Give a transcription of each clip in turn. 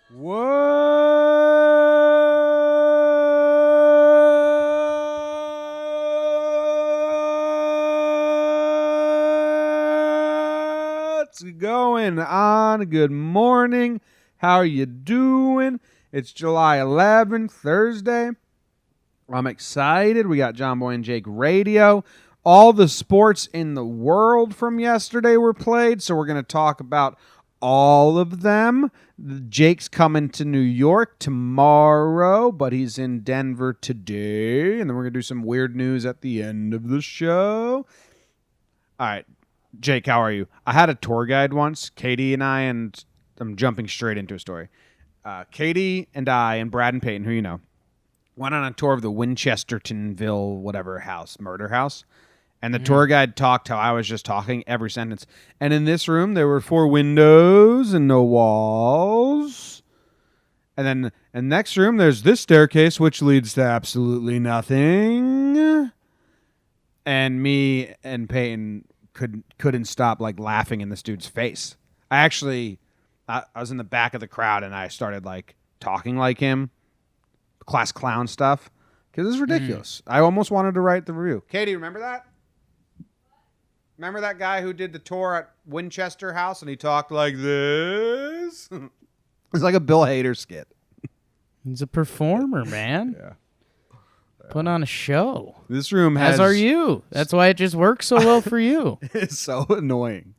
What's going on? Good morning. How are you doing? It's July 11th, Thursday. I'm excited. We got Jomboy and Jake Radio. All the sports in the world from yesterday were played, so we're going to talk about all of them. Jake's coming to New York tomorrow, but he's in Denver today, and then we're going to do some weird news at the end of the show. All right, Jake, how are you? I had a tour guide once, Katie and I, and I'm jumping straight into a story. Katie and I and Brad and Peyton, who you know, went on a tour of the Winchestertonville murder house. And the tour guide talked how I was just talking every sentence. And in this room, there were 4 windows and no walls. And then in the next room, there's this staircase, which leads to absolutely nothing. And me and Peyton couldn't stop like laughing in this dude's face. I was in the back of the crowd, and I started like talking like him. Class clown stuff. Because it's ridiculous. I almost wanted to write the review. Katie, remember that? Remember that guy who did the tour at Winchester House and he talked like this? It's like a Bill Hader skit. He's a performer, man. Yeah. Put on a show. This room has... As are you. That's why it just works so well for you. It's so annoying.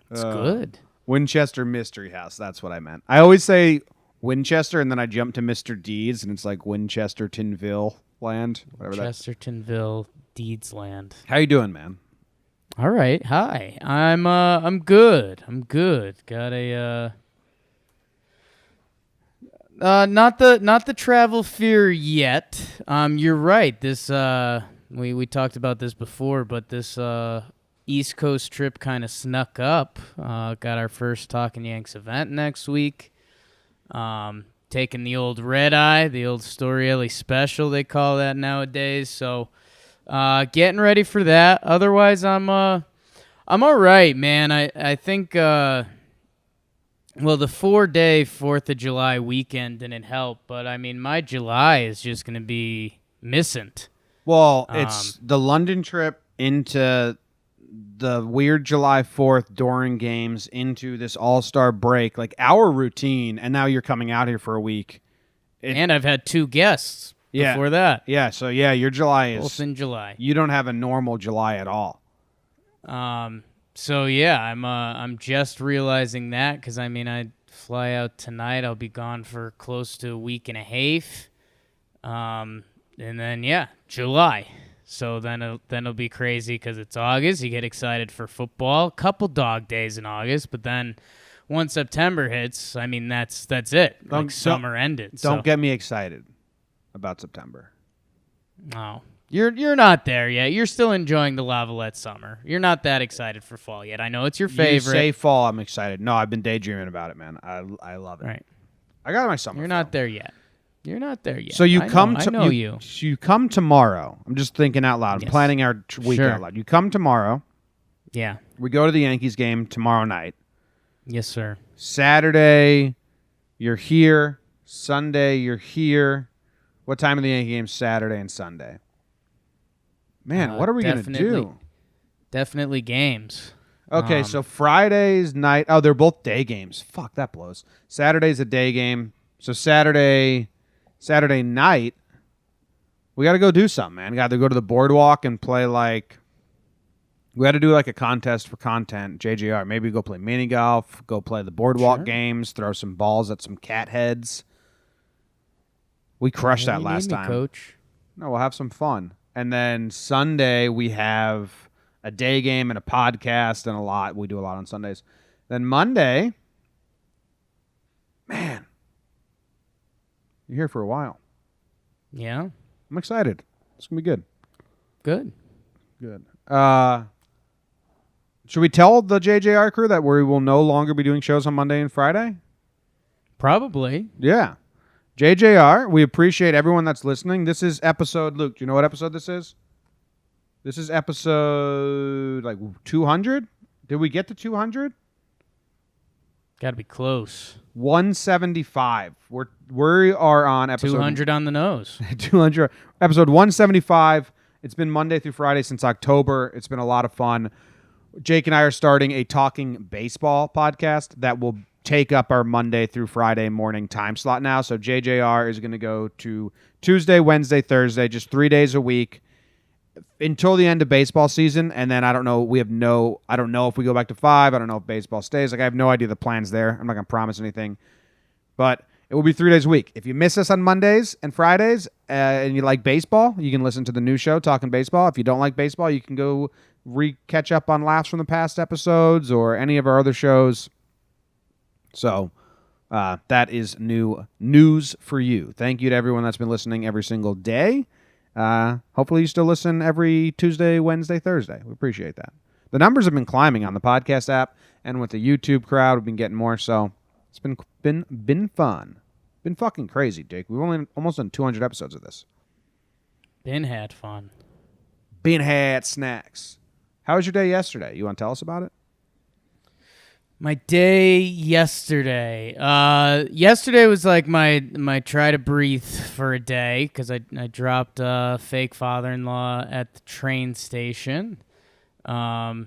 It's good. Winchester Mystery House. That's what I meant. I always say Winchester and then I jump to Mr. Deeds and it's like Winchestertonville land. Chestertonville Deeds land. How you doing, man? All right. Hi. I'm good. Got a not the travel fear yet. You're right. This we talked about this before, but this East Coast trip kind of snuck up. Got our first Talking Yanks event next week. Taking the old red eye, the old Storielli special they call that nowadays. So getting ready for that. Otherwise, I'm all right, man. I think the 4-day 4th of July weekend didn't help, but I mean my July is just gonna be missing. Well, it's the London trip into the weird July 4th during games into this all-star break, like our routine, and now you're coming out here for a week. And I've had 2 guests before that. Yeah, so yeah, your July is... Both in July. You don't have a normal July at all. So yeah, I'm just realizing that because, I mean, I fly out tonight. I'll be gone for close to a week and a half. And then, yeah, July. So then it'll be crazy because it's August. You get excited for football. Couple dog days in August, but then once September hits, I mean that's it. Summer ended. Don't get me excited about September. No, you're not there yet. You're still enjoying the Lavalette summer. You're not that excited for fall yet. I know it's your favorite. You say fall, I'm excited. No, I've been daydreaming about it, man. I love it. Right. I got my summer. You're not there yet. You're not there yet. So you come tomorrow. I'm just thinking out loud. I'm planning our week out loud. You come tomorrow. Yeah. We go to the Yankees game tomorrow night. Yes, sir. Saturday, you're here. Sunday, you're here. What time are the Yankee games Saturday and Sunday? Man, what are we going to do? Definitely games. Okay, so Friday's night. Oh, they're both day games. Fuck, that blows. Saturday's a day game. So Saturday night, we got to go do something, man. Got to go to the boardwalk and play we got to do like a contest for content, JJR. Maybe go play mini golf, go play the boardwalk games, throw some balls at some cat heads. We crushed that last time. Coach. No, we'll have some fun. And then Sunday, we have a day game and a podcast and a lot. We do a lot on Sundays. Then Monday, man. You're here for a while. Yeah. I'm excited. It's going to be good. Good. Should we tell the JJR crew that we will no longer be doing shows on Monday and Friday? Probably. Yeah. JJR, we appreciate everyone that's listening. This is episode, Luke, do you know what episode this is? This is episode 200? Did we get to 200? Got to be close. 175. We are on episode 200 on the nose. 200 episode 175. It's been Monday through Friday since October. It's been a lot of fun. Jake and I are starting a talking baseball podcast that will take up our Monday through Friday morning time slot now. So JJR is going to go to Tuesday, Wednesday, Thursday, just 3 days a week until the end of baseball season. And then I don't know. I don't know if we go back to 5. I don't know if baseball stays. I have no idea the plans there. I'm not going to promise anything, but it will be 3 days a week. If you miss us on Mondays and Fridays and you like baseball, you can listen to the new show, Talking Baseball. If you don't like baseball, you can go catch up on laughs from the past episodes or any of our other shows. So that is new news for you. Thank you to everyone that's been listening every single day. Hopefully you still listen every Tuesday, Wednesday, Thursday. We appreciate that. The numbers have been climbing on the podcast app and with the YouTube crowd. We've been getting more, so it's been fun. Been fucking crazy, Jake. We've only almost done 200 episodes of this. Been had fun. Been had snacks. How was your day yesterday? You want to tell us about it? My day yesterday. Yesterday was like my try to breathe for a day because I dropped a fake father-in-law at the train station. And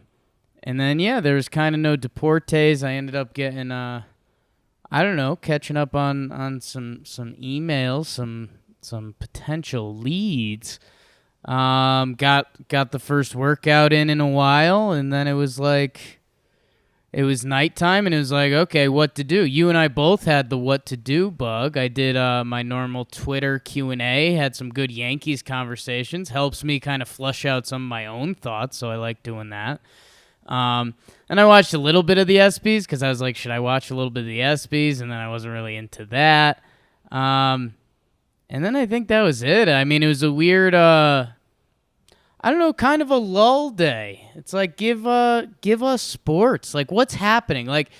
then, there was kind of no deportes. I ended up getting, catching up on some emails, some potential leads. Got the first workout in a while, and then it was nighttime, and it was like, okay, what to do? You and I both had the what to do bug. I did my normal Twitter Q&A, had some good Yankees conversations. Helps me kind of flush out some of my own thoughts, so I like doing that. And I watched a little bit of the ESPYs because I was like, should I watch a little bit of the ESPYs? And then I wasn't really into that. And then I think that was it. I mean, it was a weird, kind of a lull day. It's like, give us sports. Like, what's happening? Like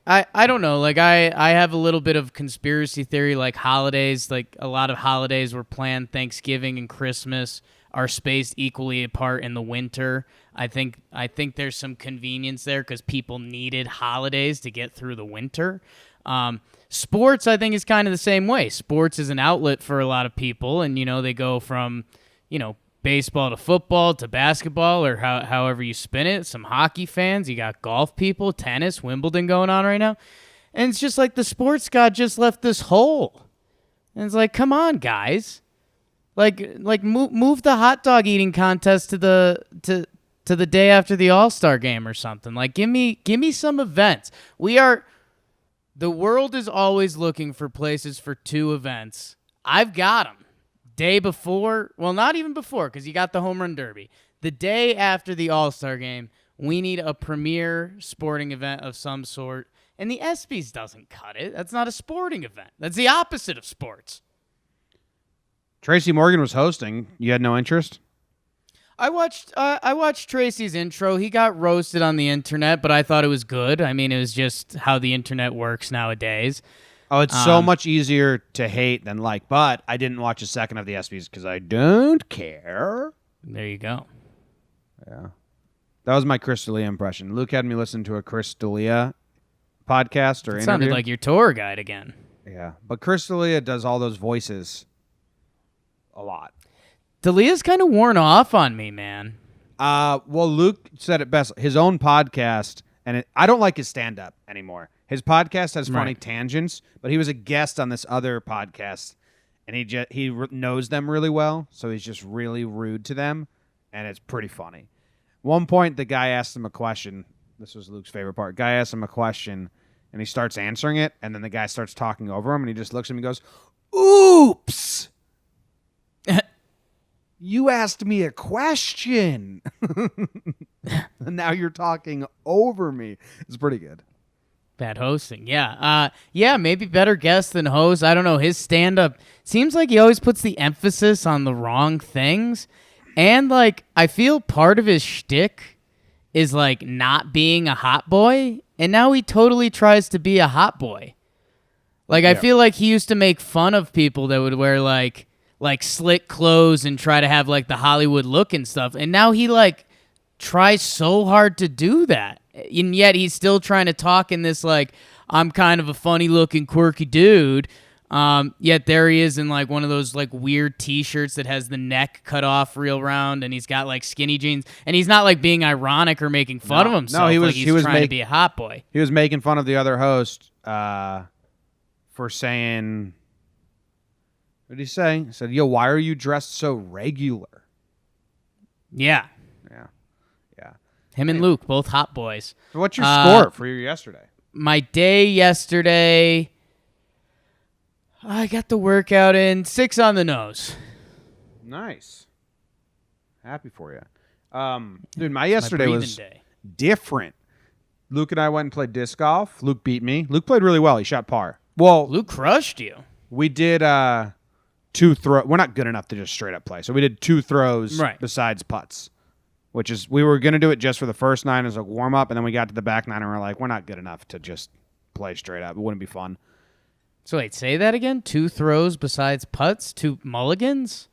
I don't know. Like, I have a little bit of conspiracy theory, like holidays. Like, a lot of holidays were planned. Thanksgiving and Christmas are spaced equally apart in the winter. I think there's some convenience there because people needed holidays to get through the winter. Sports, I think, is kind of the same way. Sports is an outlet for a lot of people, and, they go from, baseball to football to basketball or however you spin it. Some hockey fans, you got golf people, tennis, Wimbledon going on right now. And it's just like the sports god just left this hole. And it's like, come on, guys. Like move the hot dog eating contest to the day after the All-Star game or something. Like, give me some events. The world is always looking for places for 2 events. I've got them. Day before, well, not even before, because you got the home run derby. The day after the All-Star game, we need a premier sporting event of some sort, and the ESPYs doesn't cut it. That's not a sporting event. That's the opposite of sports. Tracy Morgan was hosting. You had no interest? I watched Tracy's intro. He got roasted on the internet, but I thought it was good. I mean, it was just how the internet works nowadays. Oh, it's so much easier to hate than like, but I didn't watch a second of the ESPYs because I don't care. There you go. Yeah. That was my Chris D'Elia impression. Luke had me listen to a Chris D'Elia podcast or interview. Sounded like your tour guide again. Yeah. But Chris D'Elia does all those voices a lot. D'Elia's kind of worn off on me, man. Well, Luke said it best. His own podcast, and I don't like his stand-up anymore. His podcast has funny tangents, but he was a guest on this other podcast, and he knows them really well, so he's just really rude to them, and it's pretty funny. One point, the guy asked him a question. This was Luke's favorite part. Guy asked him a question, and he starts answering it, and then the guy starts talking over him, and he just looks at him and goes, "Oops! You asked me a question. And now you're talking over me." It's pretty good. Bad hosting, yeah. Maybe better guest than host. I don't know. His stand-up seems like he always puts the emphasis on the wrong things. And, like, I feel part of his shtick is, like, not being a hot boy. And now he totally tries to be a hot boy. Like, I feel like he used to make fun of people that would wear, like slick clothes and try to have, like, the Hollywood look and stuff. And now he, like, tries so hard to do that. And yet he's still trying to talk in this, like, I'm kind of a funny-looking, quirky dude. Yet there he is in like one of those like weird T-shirts that has the neck cut off real round, and he's got like skinny jeans, and he's not like being ironic or making fun of himself. No, he was. Like he's he was trying to be a hot boy. He was making fun of the other host for saying. What did he say? He said, "Yo, why are you dressed so regular?" Yeah. Him and Luke, both hot boys. So what's your score for your yesterday? My day yesterday, I got the workout in, 6 on the nose. Nice. Happy for you. Dude, my yesterday was different. Luke and I went and played disc golf. Luke beat me. Luke played really well. He shot par. Well, Luke crushed you. We did 2 throws. We're not good enough to just straight up play. So we did 2 throws besides putts. Which is, we were going to do it just for the first 9 as a warm-up, and then we got to the back 9, and we're like, we're not good enough to just play straight up. It wouldn't be fun. So wait, say that again? 2 throws besides putts? 2 mulligans?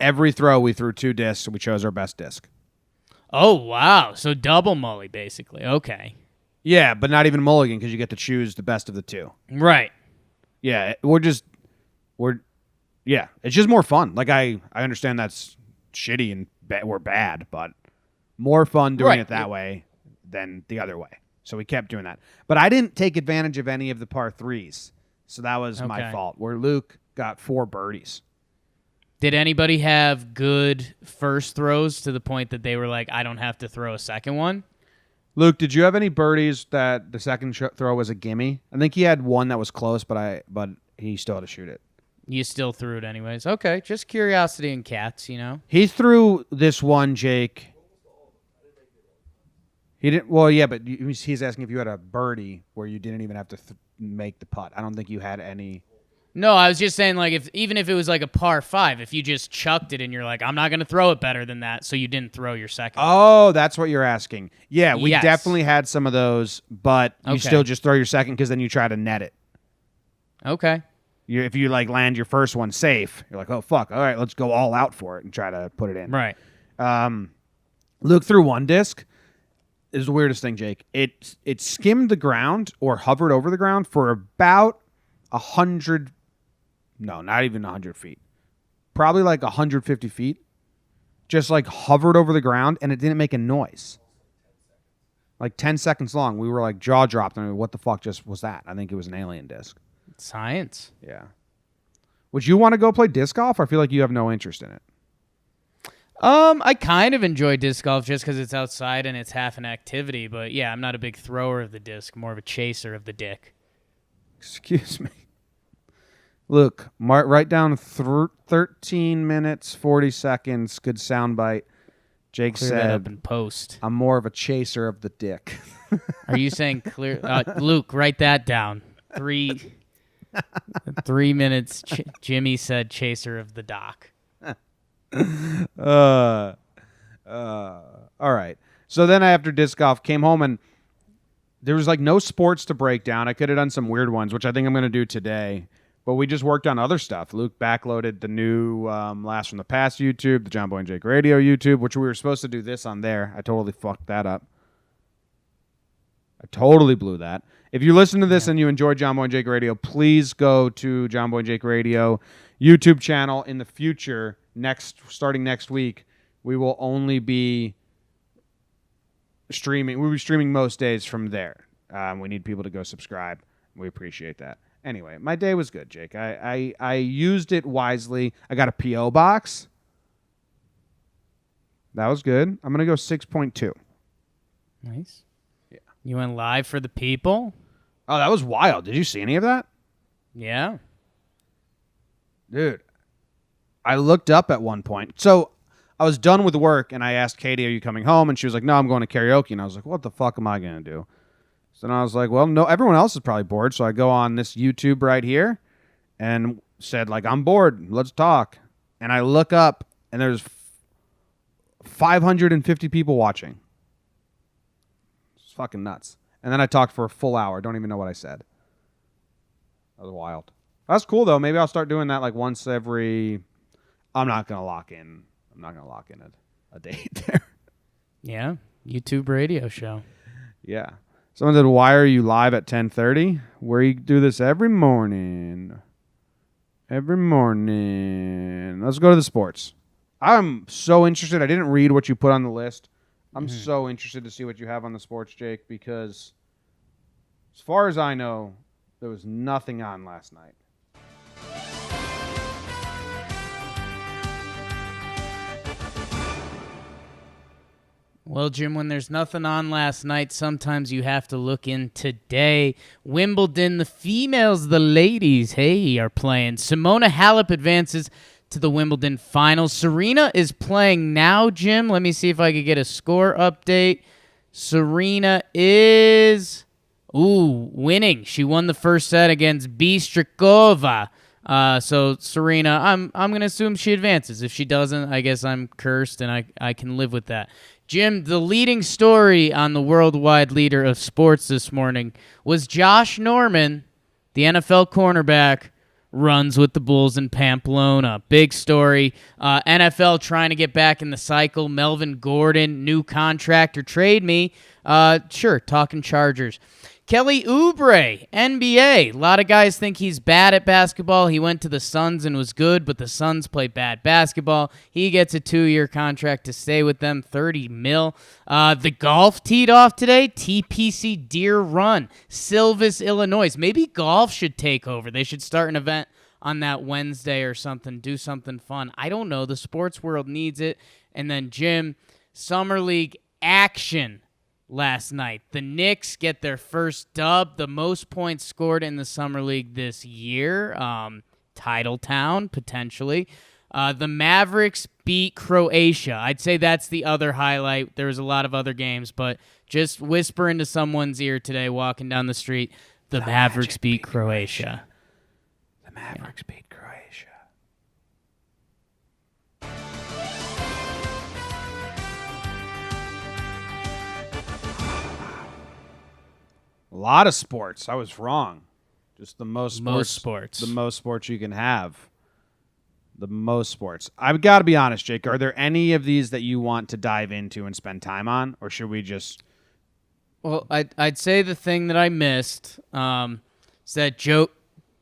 Every throw, we threw 2 discs, and we chose our best disc. Oh, wow. So double mully, basically. Okay. Yeah, but not even mulligan, because you get to choose the best of the 2. Right. Yeah, it's just more fun. Like, I understand that's shitty and we're bad, but more fun doing it that way than the other way. So we kept doing that. But I didn't take advantage of any of the par 3s, so that was my fault, where Luke got 4 birdies. Did anybody have good first throws to the point that they were like, I don't have to throw a second one? Luke, did you have any birdies that the second throw was a gimme? I think he had one that was close, but he still had to shoot it. You still threw it anyways. Okay, just curiosity and cats, you know. He threw this one, Jake. He didn't. Well, yeah, but he's asking if you had a birdie where you didn't even have to make the putt. I don't think you had any. No, I was just saying, like, even if it was like a par 5, if you just chucked it and you're like, I'm not going to throw it better than that, so you didn't throw your second. Oh, that's what you're asking. Yeah, we definitely had some of those, but you still just throw your second because then you try to net it. Okay. If you like land your first one safe, you're like, oh fuck, all right, let's go all out for it and try to put it in. Right. Luke threw one disc. Is the weirdest thing, Jake. It skimmed the ground or hovered over the ground for about 100. No, not even 100 feet. Probably like 150 feet. Just like hovered over the ground, and it didn't make a noise. Like 10 seconds long. We were like jaw dropped. I mean, what the fuck just was that? I think it was an alien disc. Science. Yeah. Would you want to go play disc golf? I feel like you have no interest in it. I kind of enjoy disc golf just because it's outside and it's half an activity. But yeah, I'm not a big thrower of the disc, more of a chaser of the dick. Excuse me. Look, write down 13 minutes, 40 seconds. Good soundbite. Jake Clear said, that up in post. I'm more of a chaser of the dick. Are you saying clear? Luke, write that down. 3 minutes. Jimmy said chaser of the dock. All right. So then after disc golf, came home and there was like no sports to break down. I could have done some weird ones, which I think I'm going to do today. But we just worked on other stuff. Luke backloaded the new Last from the Past YouTube, the Jomboy and Jake Radio YouTube, which we were supposed to do this on there. I totally fucked that up. I totally blew that. If you listen to this and you enjoy Jomboy and Jake Radio, please go to Jomboy and Jake Radio YouTube channel. In the future, starting next week, we will only be streaming. We'll be streaming most days from there. We need people to go subscribe. We appreciate that. Anyway, my day was good, Jake. I used it wisely. I got a P.O. box. That was good. I'm going to go 6.2. Nice. Yeah. You went live for the people? Oh, that was wild. Did you see any of that? Yeah. Dude, I looked up at one point. So I was done with work, and I asked Katie, are you coming home? And she was like, no, I'm going to karaoke. And I was like, what the fuck am I going to do? So then I was like, well, no, everyone else is probably bored. So I go on this YouTube right here and said, like, I'm bored. Let's talk. And I look up, and there's 550 people watching. It's fucking nuts. And then I talked for a full hour. Don't even know what I said. That was wild. That's cool, though. Maybe I'll start doing that like once every... I'm not going to lock in a date there. Yeah. YouTube radio show. Yeah. Someone said, "Why are you live at 10:30?" We do this every morning. Every morning. Let's go to the sports. I'm so interested. I didn't read what you put on the list. I'm so interested to see what you have on the sports, Jake, because as far as I know, there was nothing on last night. Well, Jim, when there's nothing on last night, sometimes you have to look in today. Wimbledon, the females, the ladies, are playing. Simona Halep advances to the Wimbledon Finals. Serena is playing now, Jim. Let me see if I could get a score update. Serena is winning. She won the first set against Bistrikova. So Serena, I'm gonna assume she advances. If she doesn't, I guess I'm cursed, and I can live with that. Jim, the leading story on the worldwide leader of sports this morning was Josh Norman, the NFL cornerback, runs with the Bulls in Pamplona. Big story. NFL trying to get back in the cycle. Melvin Gordon, new contract or trade me. Sure, talking Chargers. Kelly Oubre, NBA. A lot of guys think he's bad at basketball. He went to the Suns and was good, but the Suns play bad basketball. He gets a 2-year contract to stay with them, $30 million. The golf teed off today. TPC Deere Run, Silvis, Illinois. Maybe golf should take over. They should start an event on that Wednesday or something. Do something fun. I don't know. The sports world needs it. And then, Jim, Summer League action. Last night, the Knicks get their first dub, the most points scored in the Summer League this year. Titletown, potentially. The Mavericks beat Croatia. I'd say that's the other highlight. There was a lot of other games, but just whisper into someone's ear today walking down the street, the Mavericks beat Croatia. The Mavericks beat Croatia. A lot of sports. I was wrong. Just the most sports. The most sports you can have. The most sports. I've got to be honest, Jake. Are there any of these that you want to dive into and spend time on? Or should we just... Well, I'd say the thing that I missed is that Djokovic,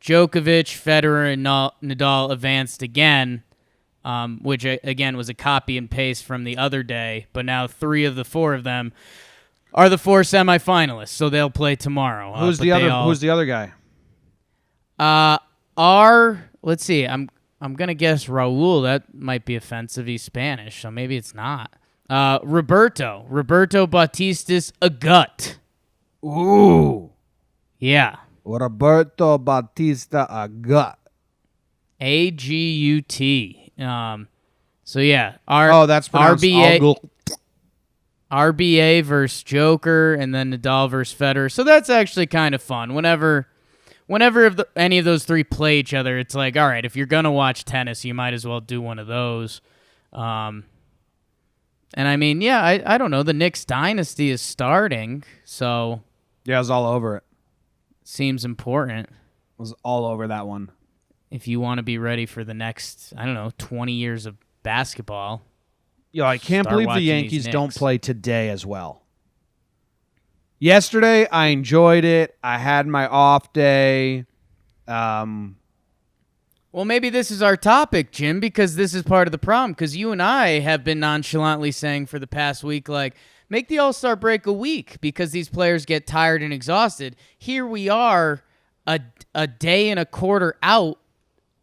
Federer, and Nadal advanced again, which, again, was a copy and paste from the other day. But now 3 of the 4 of them are the 4 semifinalists, so they'll play tomorrow. Who's the other guy? Let's see. I'm gonna guess Raul. That might be offensive. He's Spanish, so maybe it's not. Roberto Batistas Agut. Ooh. Yeah. Roberto Batista Agut. Agut. So yeah. That's pronounced RBA. RBA versus Djoker, and then Nadal versus Federer. So that's actually kind of fun. Whenever any of those 3 play each other, it's like, all right, if you're going to watch tennis, you might as well do one of those. And I mean, yeah, I don't know. The Knicks dynasty is starting, so... Yeah, I was all over it. Seems important. I was all over that one. If you want to be ready for the next, 20 years of basketball... Yo, I can't believe the Yankees don't play today as well. Yesterday, I enjoyed it. I had my off day. Well, maybe this is our topic, Jim, because this is part of the problem. Because you and I have been nonchalantly saying for the past week, like, make the All-Star break a week because these players get tired and exhausted. Here we are a day and a quarter out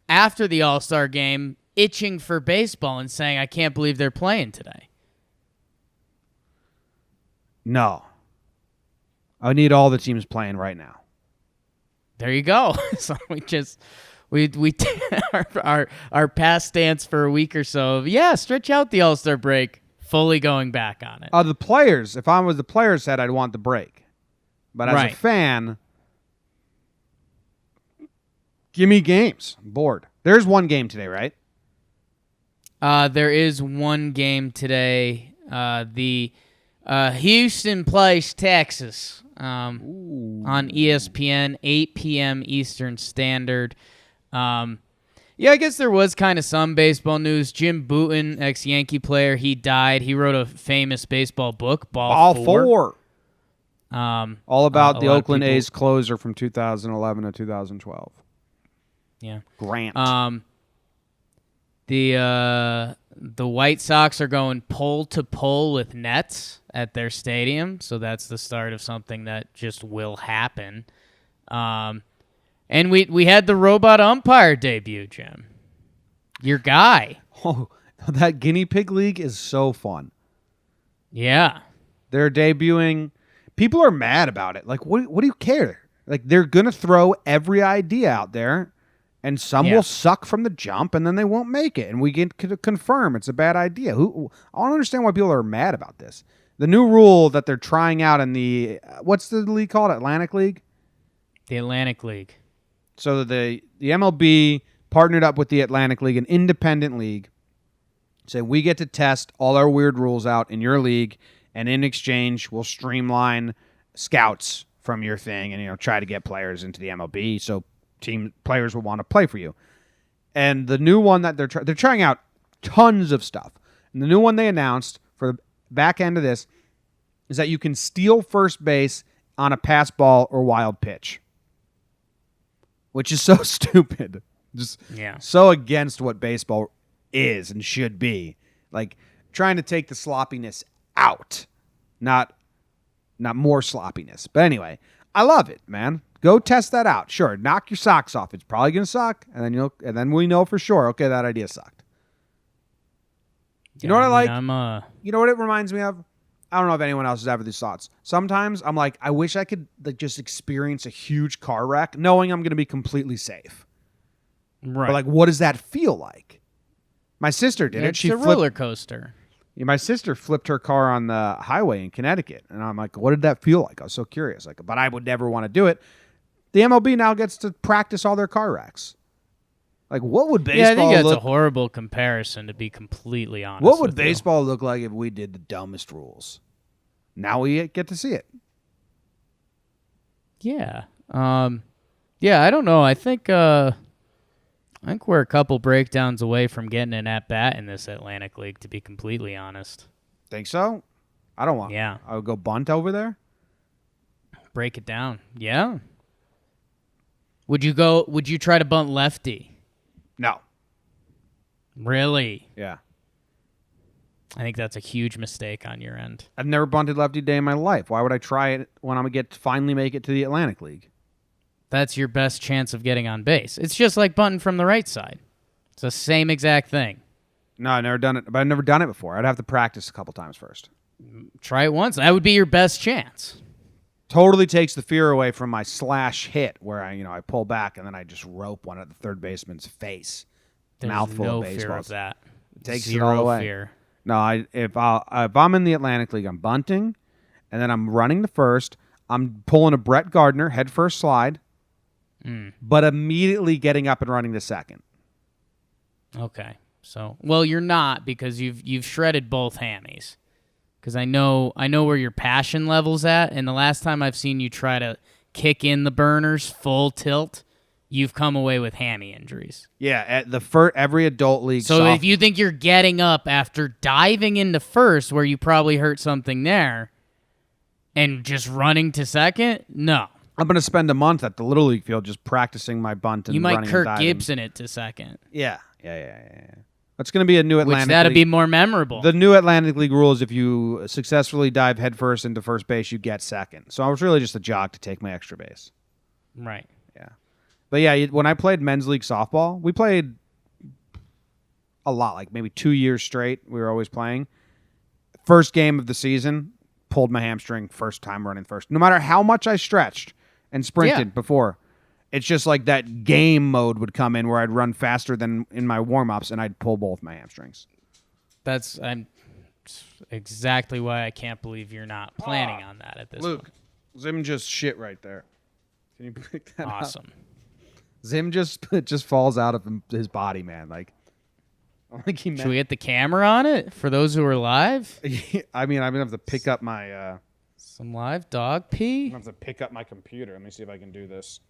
after the All-Star game, itching for baseball and saying, I can't believe they're playing today. No. I need all the teams playing right now. There you go. So we our past stance for a week or so. Yeah, stretch out the All-Star break. Fully going back on it. The players, if I was the players said I'd want the break. But as a fan, give me games. I'm bored. There's one game today, right? There is one game today. The Houston plays Texas on ESPN, 8 p.m. Eastern Standard. Yeah, I guess there was kind of some baseball news. Jim Bouton, ex-Yankee player, he died. He wrote a famous baseball book, Ball 4. All about a the lot of Oakland people- A's closer from 2011 to 2012. Yeah. Grant. The White Sox are going pole to pole with nets at their stadium, so that's the start of something that just will happen. And we had the robot umpire debut, Jim. Your guy. Oh, that guinea pig league is so fun. Yeah. They're debuting. People are mad about it. Like, what do you care? Like, they're going to throw every idea out there, and some will suck from the jump, and then they won't make it. And we get to confirm it's a bad idea. I don't understand why people are mad about this. The new rule that they're trying out in the, what's the league called? Atlantic League? The Atlantic League. So the MLB partnered up with the Atlantic League, an independent league. Say, we get to test all our weird rules out in your league, and in exchange, we'll streamline scouts from your thing and try to get players into the MLB so players will want to play for you. And the new one that they're trying out tons of stuff. And the new one they announced for the back end of this is that you can steal first base on a pass ball or wild pitch, which is so stupid. Just so against what baseball is and should be. Like trying to take the sloppiness out, not more sloppiness. But anyway, I love it, man. Go test that out. Sure, knock your socks off. It's probably gonna suck, and then we know for sure. Okay, that idea sucked. You know what I like? You know what it reminds me of? I don't know if anyone else has ever these thoughts. Sometimes I'm like, I wish I could just experience a huge car wreck, knowing I'm gonna be completely safe. Right. But like, what does that feel like? My sister did it. It's a roller coaster. Yeah, my sister flipped her car on the highway in Connecticut, and I'm like, what did that feel like? I was so curious. Like, but I would never want to do it. The MLB now gets to practice all their car wrecks. Like, what would baseball I think that's look? a horrible comparison, to be completely honest. What would with baseball look like if we did the dumbest rules? Now we get to see it. Yeah. Yeah, I don't know. I think we're a couple breakdowns away from getting an at-bat in this Atlantic League, to be completely honest. Think so? I don't want. Yeah. I would go bunt over there. Break it down. Yeah. Would you try to bunt lefty? No. Really? Yeah. I think that's a huge mistake on your end. I've never bunted lefty day in my life. Why would I try it when I'm going to finally make it to the Atlantic League? That's your best chance of getting on base. It's just like bunting from the right side. It's the same exact thing. No, I've never done it, but I've never done it before. I'd have to practice a couple times first. Try it once. That would be your best chance. Totally takes the fear away from my slash hit where I pull back and then I just rope one at the third baseman's face. There's Mouthful no of baseballs. fear of that. It takes Zero it all away. fear. No, if I'm in the Atlantic League, I'm bunting, and then I'm running to first. I'm pulling a Brett Gardner head first slide, but immediately getting up and running to second. Okay. So, well, you're not, because you've shredded both hammies. Because I know where your passion level's at, and the last time I've seen you try to kick in the burners full tilt, you've come away with hammy injuries. Yeah, at every adult league. So if you think you're getting up after diving into first, where you probably hurt something there, and just running to second, no. I'm going to spend a month at the Little League field just practicing my bunt and you running might and Kirk diving. Gibson it to second. Yeah. That's going to be a new Atlantic Which that'd League. be more memorable. The new Atlantic League rule is if you successfully dive headfirst into first base, you get second. So I was really just a jog to take my extra base. Right. Yeah. But yeah, when I played men's league softball, we played a lot, like maybe 2 years straight. We were always playing. First game of the season, pulled my hamstring first time running first. No matter how much I stretched and sprinted before, it's just like that game mode would come in where I'd run faster than in my warm-ups and I'd pull both my hamstrings. That's exactly why I can't believe you're not planning on that at this Luke, point. Zim just shit right there. Can you pick that up? Awesome. Zim just falls out of his body, man. Like, I don't think he meant. Should we get the camera on it for those who are live? I mean, I'm gonna have to pick up my. Some live dog pee? I'm gonna have to pick up my computer. Let me see if I can do this.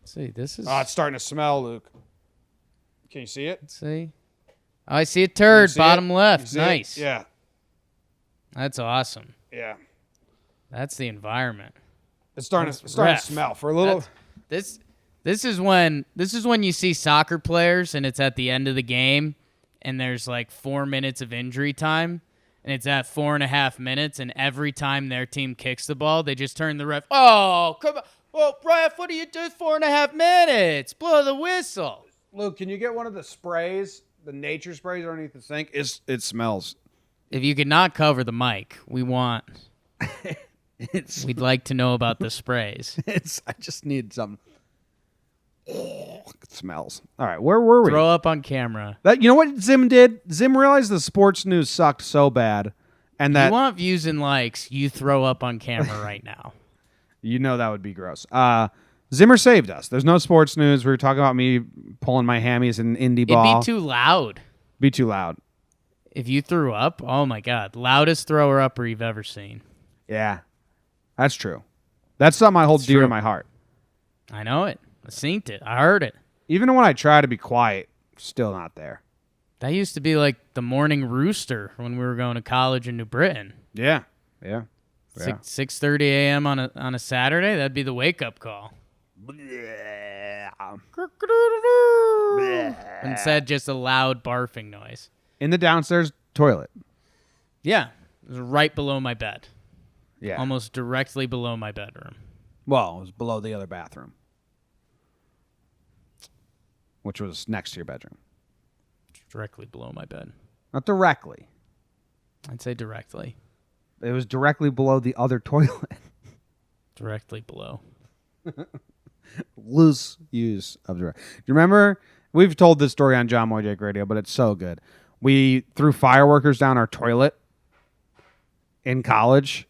Let's see, this is. Oh, it's starting to smell, Luke. Can you see it? Let's see. Oh, I see a turd, See bottom it? left. You see Nice. it? Yeah. That's awesome. Yeah. That's the environment. It's starting to smell for a little. This is when you see soccer players and it's at the end of the game and there's like 4 minutes of injury time and it's at 4.5 minutes and every time their team kicks the ball, they just turn the ref. Oh, come on. Well, ref, what do you do? 4.5 minutes. Blow the whistle. Luke, can you get one of the sprays, the nature sprays underneath the sink? It smells. If you could not cover the mic, we'd like to know about the sprays. I just need some. Oh, it smells. All right, where were we? Throw up on camera. You know what Zim did? Zim realized the sports news sucked so bad, and that you want views and likes. You throw up on camera right now. You know that would be gross. Zimmer saved us. There's no sports news. We were talking about me pulling my hammies in indie ball. It'd be too loud. Be too loud. If you threw up, oh my God, loudest thrower upper you've ever seen. Yeah, that's true. That's something I hold dear to my heart. I know it. I seen it. I heard it. Even when I try to be quiet, still not there. That used to be like the morning rooster when we were going to college in New Britain. Yeah. 6:30 a.m. on a Saturday, that'd be the wake-up call. Instead, just a loud barfing noise. In the downstairs toilet. Yeah. It was right below my bed. Yeah. Almost directly below my bedroom. Well, it was below the other bathroom, which was next to your bedroom. Directly below my bed. Not directly. I'd say directly. It was directly below the other toilet. Directly below. Loose use of direct. Do you remember? We've told this story on Jomboy Jake Radio, but it's so good. We threw fireworkers down our toilet in college.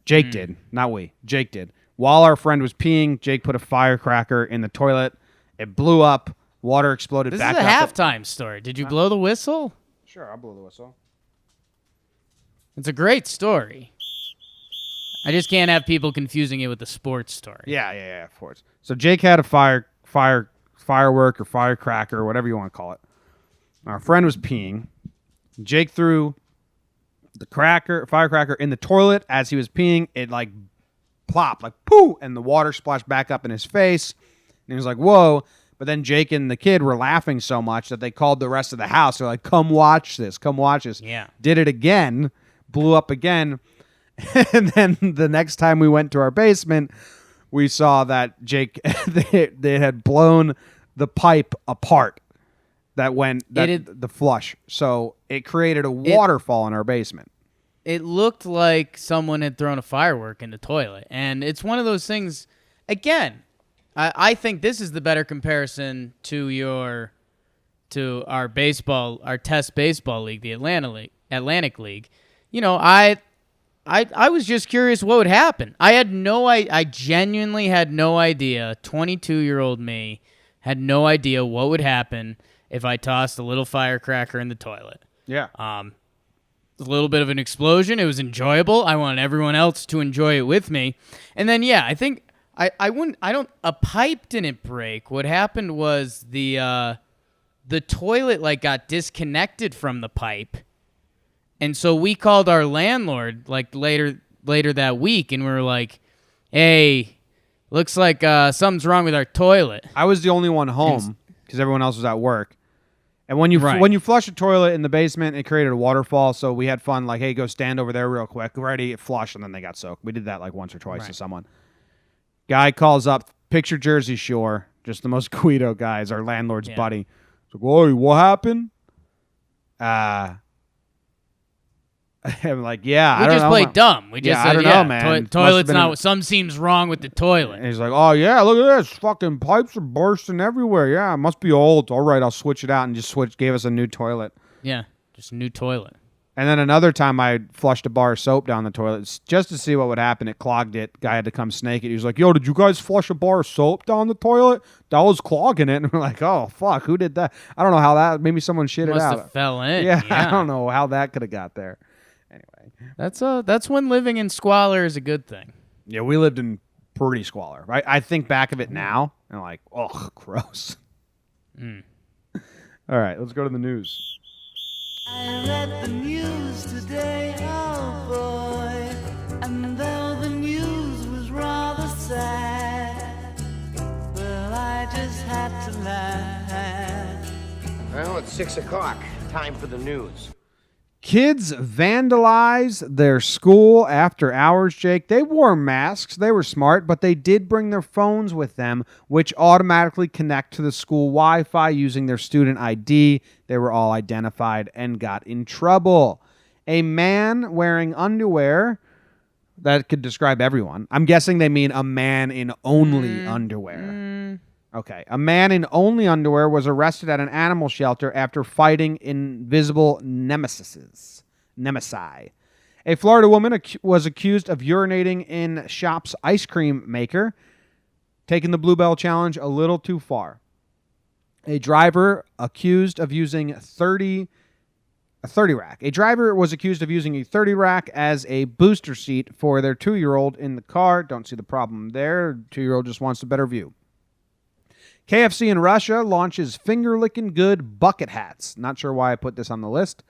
Jake did. Not we. Jake did. While our friend was peeing, Jake put a firecracker in the toilet. It blew up. Water exploded back up. This is a halftime story. Did you blow the whistle? Sure, I'll blow the whistle. It's a great story. I just can't have people confusing it with the sports story. Yeah, of course. So Jake had a firework or firecracker or whatever you want to call it. Our friend was peeing. Jake threw the firecracker in the toilet as he was peeing. It like plopped, like poo, and the water splashed back up in his face. And he was like, whoa. But then Jake and the kid were laughing so much that they called the rest of the house. They're like, come watch this. Come watch this. Yeah. Did it again. Blew up again. And then the next time we went to our basement, we saw that Jake, they had blown the pipe apart the flush. So it created a waterfall in our basement. It looked like someone had thrown a firework in the toilet. And it's one of those things, again, I think this is the better comparison to our test baseball league, the Atlantic League. You know, I was just curious what would happen. I genuinely had no idea. 22-year-old me had no idea what would happen if I tossed a little firecracker in the toilet. Yeah. A little bit of an explosion. It was enjoyable. I wanted everyone else to enjoy it with me. And then, yeah, I think a pipe didn't break. What happened was the toilet like got disconnected from the pipe. And so we called our landlord like later that week, and we were like, "Hey, looks like something's wrong with our toilet." I was the only one home because everyone else was at work. And when you flush a toilet in the basement, it created a waterfall. So we had fun, like, "Hey, go stand over there real quick, ready, flush," and then they got soaked. We did that like once or twice to someone. Guy calls up, picture Jersey Shore, just the most Guido guys, our landlord's buddy. He's like, "Whoa, what happened?" I'm like, yeah, we just played dumb. We just said, I don't know, man. Toilet's not. Some seems wrong with the toilet. And he's like, "Oh yeah, look at this. Fucking pipes are bursting everywhere. Yeah, it must be old. All right, I'll switch it out," and just gave us a new toilet. Yeah, just a new toilet. And then another time, I flushed a bar of soap down the toilet just to see what would happen. It clogged it. Guy had to come snake it. He was like, "Yo, did you guys flush a bar of soap down the toilet? That was clogging it." And we're like, "Oh fuck, who did that? I don't know how that. Maybe someone shit it out. Must have fell in. Yeah, I don't know how that could have got there." Anyway, that's when living in squalor is a good thing. Yeah, we lived in pretty squalor. Right? I think back of it now and I'm like, oh, gross. All right, let's go to the news. I read the news today, oh boy, and though the sad. Well, I just had to laugh. Well, it's 6 o'clock. Time for the news. Kids vandalize their school after hours, Jake. They wore masks. They were smart, but they did bring their phones with them, which automatically connect to the school Wi-Fi using their student ID. They were all identified and got in trouble. A man wearing underwear, that could describe everyone. I'm guessing they mean a man in only underwear. Okay. A man in only underwear was arrested at an animal shelter after fighting invisible nemesi. A Florida woman was accused of urinating in shop's ice cream maker, taking the Bluebell Challenge a little too far. A driver accused of using a 30 rack. A driver was accused of using a 30 rack as a booster seat for their 2-year-old in the car. Don't see the problem there. 2-year-old just wants a better view. KFC in Russia launches Finger Lickin Good bucket hats. Not sure why I put this on the list.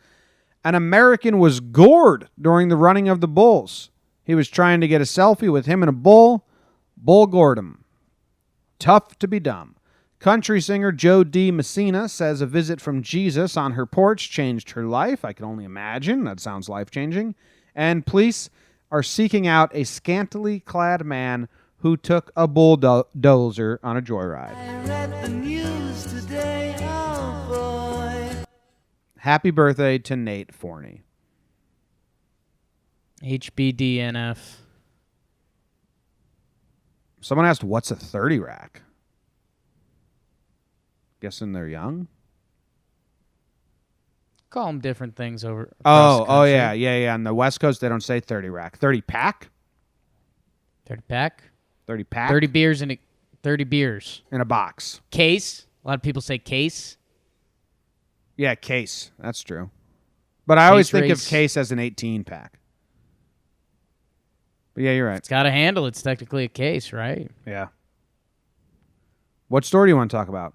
An American was gored during the running of the bulls. He was trying to get a selfie with him and a bull. Bull gored him. Tough to be dumb. Country singer Jo Dee Messina says a visit from Jesus on her porch changed her life. I can only imagine. That sounds life-changing. And police are seeking out a scantily clad man who took a bulldozer on a joyride. I read the news today, oh boy. Happy birthday to Nate Forney. HBDNF. Someone asked, what's a 30 rack? Guessing they're young? Call them different things over. across Oh, the country. yeah. On the West Coast, they don't say 30 rack. 30 pack? 30 pack. 30 pack? 30 beers in a 30 beers. in a box. Case. A lot of people say case. Yeah, case. That's true. But I always Case think of race. case as an 18 pack. But yeah, you're right. It's got a handle. It's technically a case, right? Yeah. What story do you want to talk about?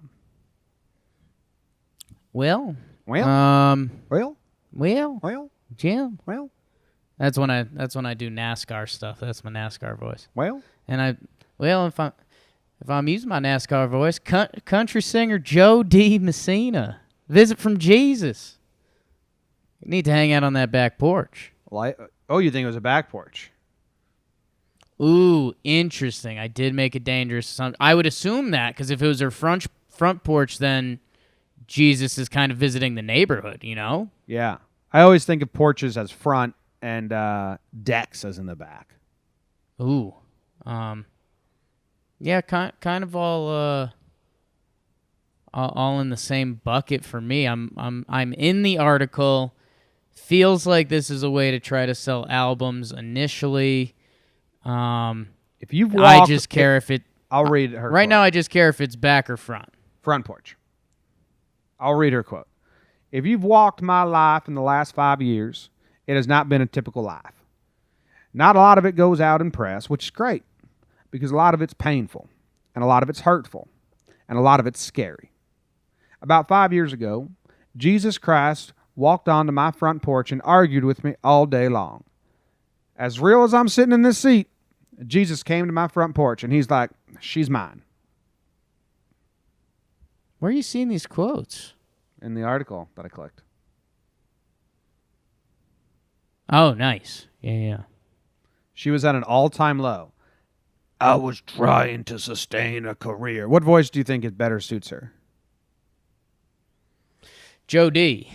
Well, Well, Jim. well. That's when I do NASCAR stuff. That's my NASCAR voice. Well. And if I'm using my NASCAR voice, country singer Jo Dee Messina, visit from Jesus. You need to hang out on that back porch. Oh, you think it was a back porch? Ooh, interesting. I did make a dangerous assumption. I would assume that because if it was her front porch, then Jesus is kind of visiting the neighborhood, you know? Yeah. I always think of porches as front and decks as in the back. Ooh. Yeah, kind of all in the same bucket for me. I'm in the article. Feels like this is a way to try to sell albums initially. If you've walked, I just care if it. I'll read her Right quote. now, I just care if it's back or front. Front porch. I'll read her quote. If you've walked my life in the last 5 years, it has not been a typical life. Not a lot of it goes out in press, which is great, because a lot of it's painful, and a lot of it's hurtful, and a lot of it's scary. About 5 years ago, Jesus Christ walked onto my front porch and argued with me all day long. As real as I'm sitting in this seat, Jesus came to my front porch, and he's like, she's mine. Where are you seeing these quotes? In the article that I clicked. Oh, nice. Yeah. She was at an all-time low. I was trying to sustain a career. What voice do you think it better suits her? Jo Dee.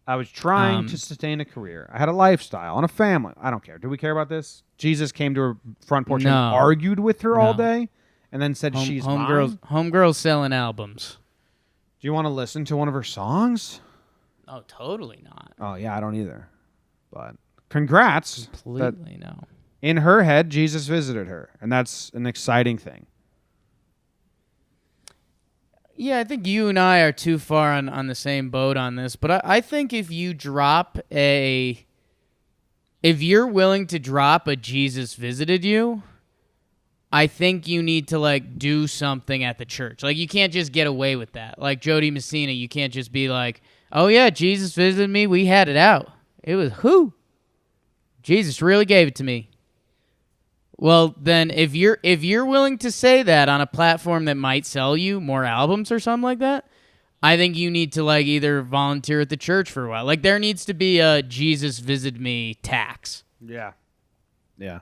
I was trying to sustain a career. I had a lifestyle and a family. I don't care. Do we care about this? Jesus came to her front porch and No. argued with her all No. day and then said she's mine? Homegirls selling albums. Do you want to listen to one of her songs? Oh, totally not. Oh, yeah, I don't either. But congrats. that Completely no. in her head, Jesus visited her, and that's an exciting thing. Yeah, I think you and I are too far on the same boat on this, but I think if you're willing to drop a Jesus visited you, I think you need to do something at the church. You can't just get away with that. Like Jo Dee Messina, you can't just be like, "Oh yeah, Jesus visited me. We had it out. It was who? Jesus really gave it to me." Well, then if you're willing to say that on a platform that might sell you more albums or something like that, I think you need to like either volunteer at the church for a while. Like there needs to be a Jesus visit me tax. Yeah. Yeah.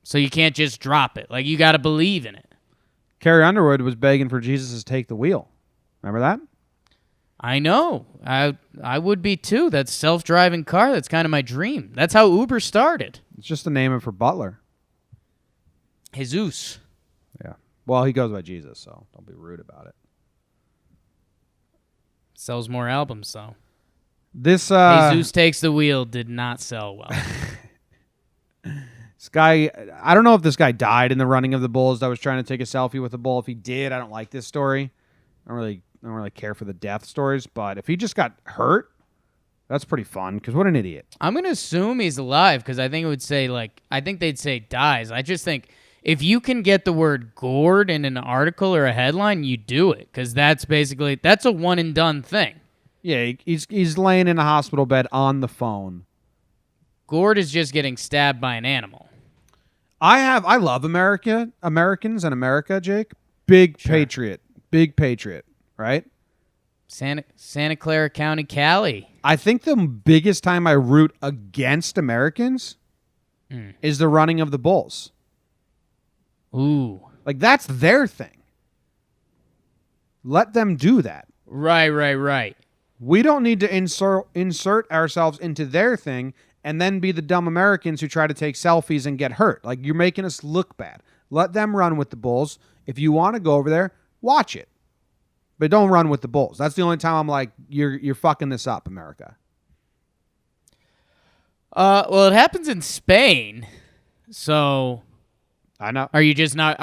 So you can't just drop it. Like you got to believe in it. Carrie Underwood was begging for Jesus to take the wheel. Remember that? I know. I would be too. That self-driving car, that's kind of my dream. That's how Uber started. It's just the name of her butler. Jesus. Yeah. Well, he goes by Jesus, so don't be rude about it. Sells more albums, though. This Jesus Takes the Wheel did not sell well. This guy, I don't know if this guy died in the running of the bulls that was trying to take a selfie with a bull. If he did, I don't like this story. I don't really care for the death stories, but if he just got hurt, that's pretty fun, because what an idiot. I'm going to assume he's alive, because I think it would say, I think they'd say dies. I just think if you can get the word gored in an article or a headline, you do it, because that's a one-and-done thing. Yeah, he's laying in a hospital bed on the phone. Gored is just getting stabbed by an animal. I love Americans and America, Jake. Big patriot, right? Santa Clara County, Cali. I think the biggest time I root against Americans is the running of the bulls. Ooh. Like, that's their thing. Let them do that. Right. We don't need to insert ourselves into their thing and then be the dumb Americans who try to take selfies and get hurt. Like, you're making us look bad. Let them run with the bulls. If you want to go over there, watch it. But don't run with the bulls. That's the only time I'm like, you're fucking this up, America. Well, it happens in Spain. So I know. are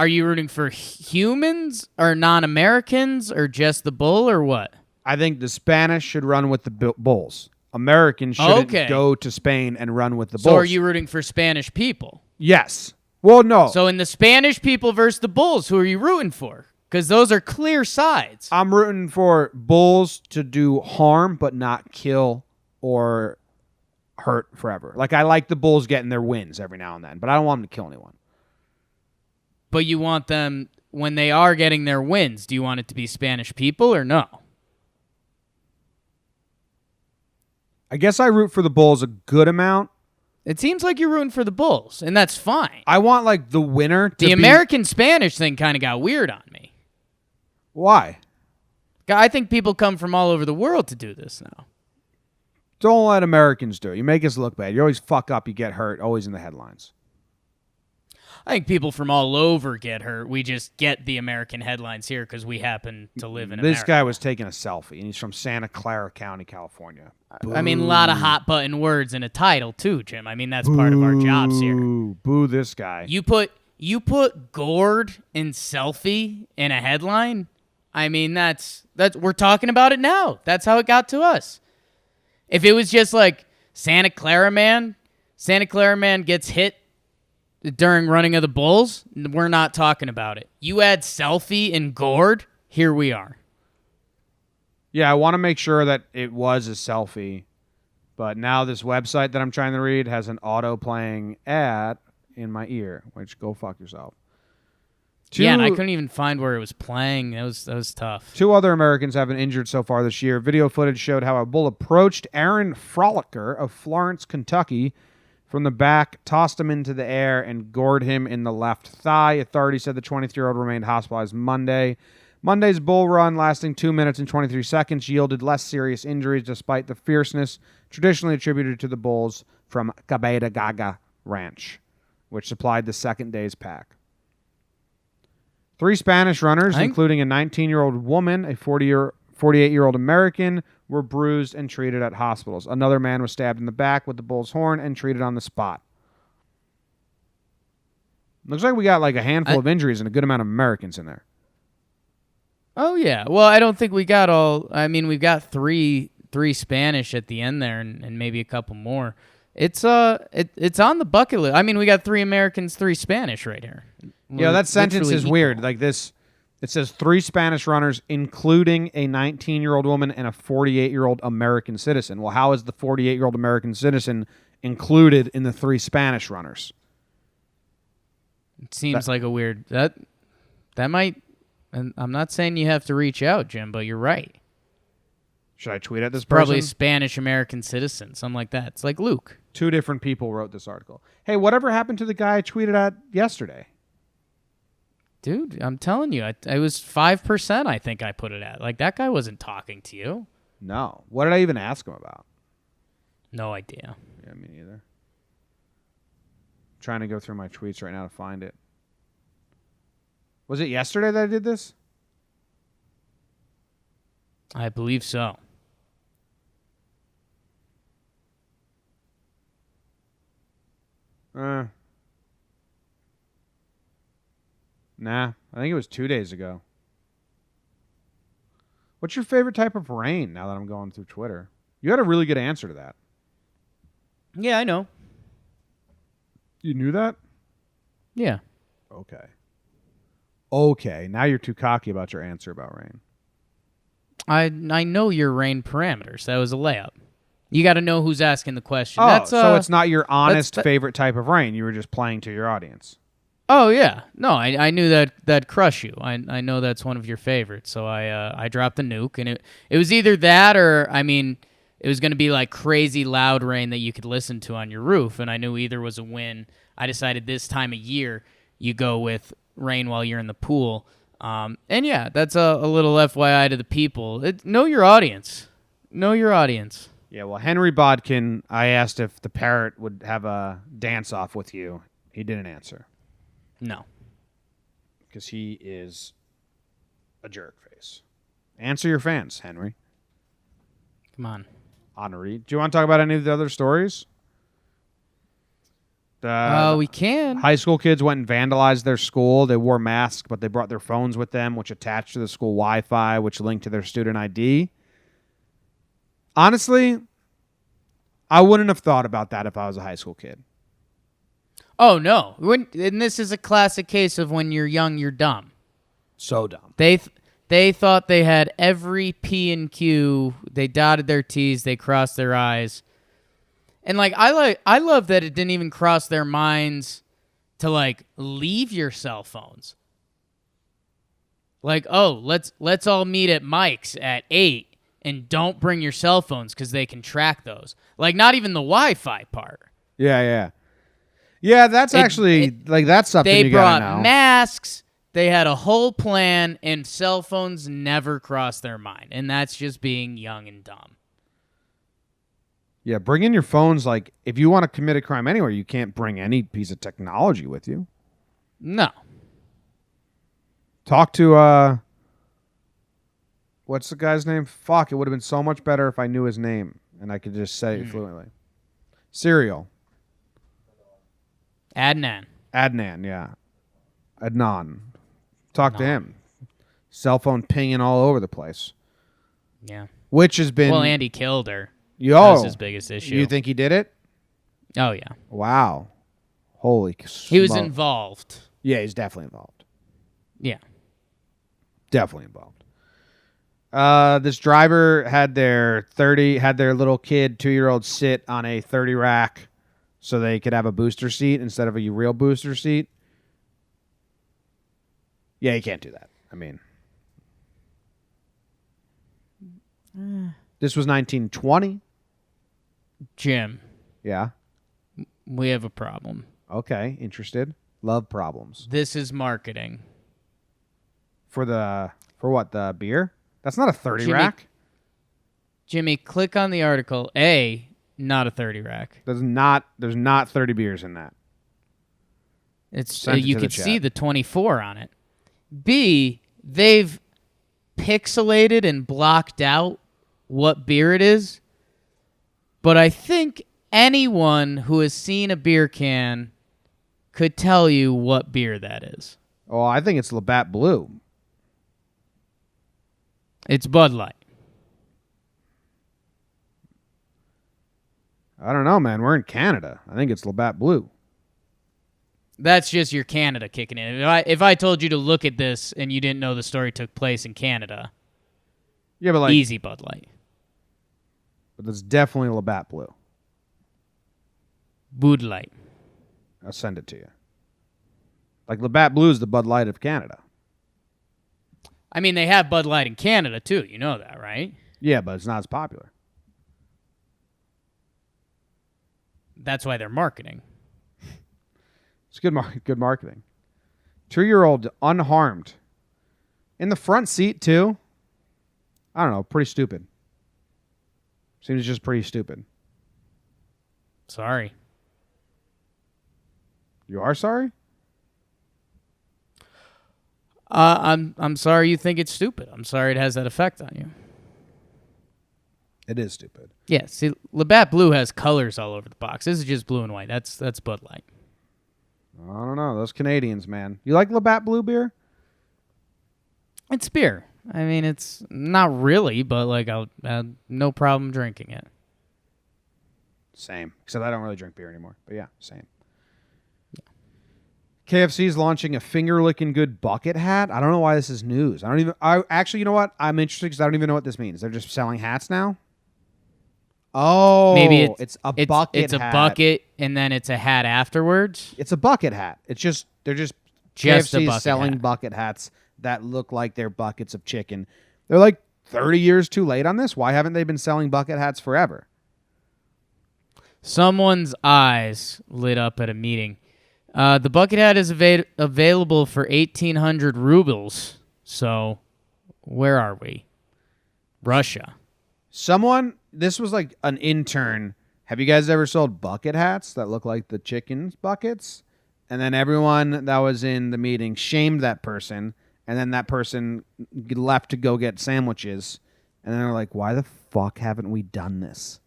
you rooting for humans or non-Americans or just the bull or what? I think the Spanish should run with the bulls. Americans shouldn't go to Spain and run with the bulls. So are you rooting for Spanish people? Yes. Well, no. So in the Spanish people versus the bulls, who are you rooting for? Because those are clear sides. I'm rooting for bulls to do harm but not kill or hurt forever. Like, I like the bulls getting their wins every now and then, but I don't want them to kill anyone. But you want them, when they are getting their wins, do you want it to be Spanish people or no? I guess I root for the bulls a good amount. It seems like you're rooting for the bulls, and that's fine. I want, like, the winner to The American-Spanish thing kind of got weird on me. Why? I think people come from all over the world to do this now. Don't let Americans do it. You make us look bad. You always fuck up, you get hurt, always in the headlines. I think people from all over get hurt. We just get the American headlines here because we happen to live in America. This guy was taking a selfie, and he's from Santa Clara County, California. I mean, a lot of hot button words in a title too, Jim. I mean, that's part of our jobs here. Boo this guy. You put gored and selfie in a headline. I mean, that's we're talking about it now. That's how it got to us. If it was just like Santa Clara man gets hit during running of the bulls, we're not talking about it. You add selfie and gored, here we are. Yeah, I want to make sure that it was a selfie, but now this website that I'm trying to read has an auto-playing ad in my ear, which go fuck yourself. Yeah, and I couldn't even find where it was playing. That was tough. 2 other Americans have been injured so far this year. Video footage showed how a bull approached Aaron Frolicker of Florence, Kentucky, from the back, tossed him into the air, and gored him in the left thigh. Authorities said the 23-year-old remained hospitalized Monday. Monday's bull run, lasting 2 minutes and 23 seconds, yielded less serious injuries despite the fierceness traditionally attributed to the bulls from Cabeda Gaga Ranch, which supplied the second day's pack. 3 Spanish runners, including a 19-year-old woman, a 48-year-old American, were bruised and treated at hospitals. Another man was stabbed in the back with the bull's horn and treated on the spot. Looks like we got like a handful of injuries and a good amount of Americans in there. Oh, yeah. Well, I don't think we got all... I mean, we've got three Spanish at the end there and maybe a couple more. It's on the bucket list. I mean, we got 3 Americans, 3 Spanish right here. Yeah, that sentence is weird. Like this, it says 3 Spanish runners, including a 19-year-old woman and a 48-year-old American citizen. Well, how is the 48-year-old American citizen included in the 3 Spanish runners? It seems like a weird that might. And I'm not saying you have to reach out, Jim, but you're right. Should I tweet at this person? Probably a Spanish American citizen, something like that. It's like Luke. 2 different people wrote this article. Hey, whatever happened to the guy I tweeted at yesterday? Dude, I'm telling you, it was 5%, I think I put it at. Like, that guy wasn't talking to you. No. What did I even ask him about? No idea. Yeah, me neither. Trying to go through my tweets right now to find it. Was it yesterday that I did this? I believe so. Nah, I think it was 2 days ago. What's your favorite type of rain now that I'm going through Twitter? You had a really good answer to that. Yeah, I know. You knew that? Yeah. Okay, now you're too cocky about your answer about rain. I know your rain parameters. That was a layup. You got to know who's asking the question. Oh, so it's not your honest that's- favorite type of rain. You were just playing to your audience. Oh, yeah. No, I knew that'd crush you. I know that's one of your favorites. So I dropped the nuke, and it was either that or, I mean, it was going to be like crazy loud rain that you could listen to on your roof, and I knew either was a win. I decided this time of year you go with rain while you're in the pool. And yeah, that's a little FYI to the people. Know your audience. Know your audience. Yeah, well, Henry Bodkin, I asked if the parrot would have a dance-off with you. He didn't answer. No. Because he is a jerk face. Answer your fans, Henry. Come on. Honoree. Do you want to talk about any of the other stories? We can. High school kids went and vandalized their school. They wore masks, but they brought their phones with them, which attached to the school Wi-Fi, which linked to their student ID. Honestly, I wouldn't have thought about that if I was a high school kid. Oh, no. And this is a classic case of when you're young, you're dumb. So dumb. They thought they had every P and Q. They dotted their T's. They crossed their I's. And I love that it didn't even cross their minds to leave your cell phones. Like, oh, let's all meet at Mike's at 8 and don't bring your cell phones because they can track those. Like, not even the Wi-Fi part. Yeah. Yeah, that's actually that's something they you gotta brought know. masks. They had a whole plan, and cell phones never crossed their mind. And that's just being young and dumb. Yeah, bring in your phones. Like, if you want to commit a crime anywhere, you can't bring any piece of technology with you. No. Talk to, what's the guy's name? Fuck, it would have been so much better if I knew his name and I could just say it fluently. Serial. Adnan, yeah. Adnan. Talk to him. Cell phone pinging all over the place. Yeah. Which has been... Well, Andy killed her. Yo, that was his biggest issue. You think he did it? Oh, yeah. Wow. Holy He was smoke. involved. Yeah, he's definitely involved. Yeah. Definitely involved. This driver had their little kid, 2-year-old, sit on a 30 rack so they could have a booster seat instead of a real booster seat. Yeah, you can't do that. I mean, this was 1920. Jim, Yeah. we have a problem. Okay. Interested. Love problems. This is marketing. For what? The beer? That's not a 30 rack. Jimmy, click on the article. A, not a 30 rack. There's not 30 beers in that. It's Send it you to the could chat. see the 24 on it. B, they've pixelated and blocked out what beer it is. But I think anyone who has seen a beer can could tell you what beer that is. Oh, I think it's Labatt Blue. It's Bud Light. I don't know, man. We're in Canada. I think it's Labatt Blue. That's just your Canada kicking in. If I told you to look at this and you didn't know the story took place in Canada, Yeah, but easy Bud Light. But it's definitely Labatt Blue. Bud Light. I'll send it to you. Like Labatt Blue is the Bud Light of Canada. I mean, they have Bud Light in Canada, too. You know that, right? Yeah, but it's not as popular. That's why they're marketing. It's good marketing. 2-year-old unharmed. In the front seat, too. I don't know. Pretty stupid. Seems just pretty stupid. Sorry. You are sorry? I'm sorry you think it's stupid. I'm sorry it has that effect on you. It is stupid. Yeah, see, Labatt Blue has colors all over the box. This is just blue and white. That's Bud Light. I don't know. Those Canadians, man. You like Labatt Blue beer? It's beer. I mean, it's not really, but like I'll no problem drinking it. Same. Except I don't really drink beer anymore. But yeah, same. Yeah. KFC is launching a Finger Lickin Good bucket hat. I don't know why this is news. Actually, you know what? I'm interested because I don't even know what this means. They're just selling hats now? Oh, maybe it's a bucket It's a hat. bucket, and then it's a hat afterwards. It's a bucket hat. They're just Just a KFC bucket selling hat. bucket hats that look like they're buckets of chicken. They're like 30 years too late on this. Why haven't they been selling bucket hats forever? Someone's eyes lit up at a meeting. The bucket hat is available for 1,800 rubles. So, where are we? Russia. This was like an intern. Have you guys ever sold bucket hats that look like the chicken's buckets? And then everyone that was in the meeting shamed that person. And then that person left to go get sandwiches. And then they're like, why the fuck haven't we done this?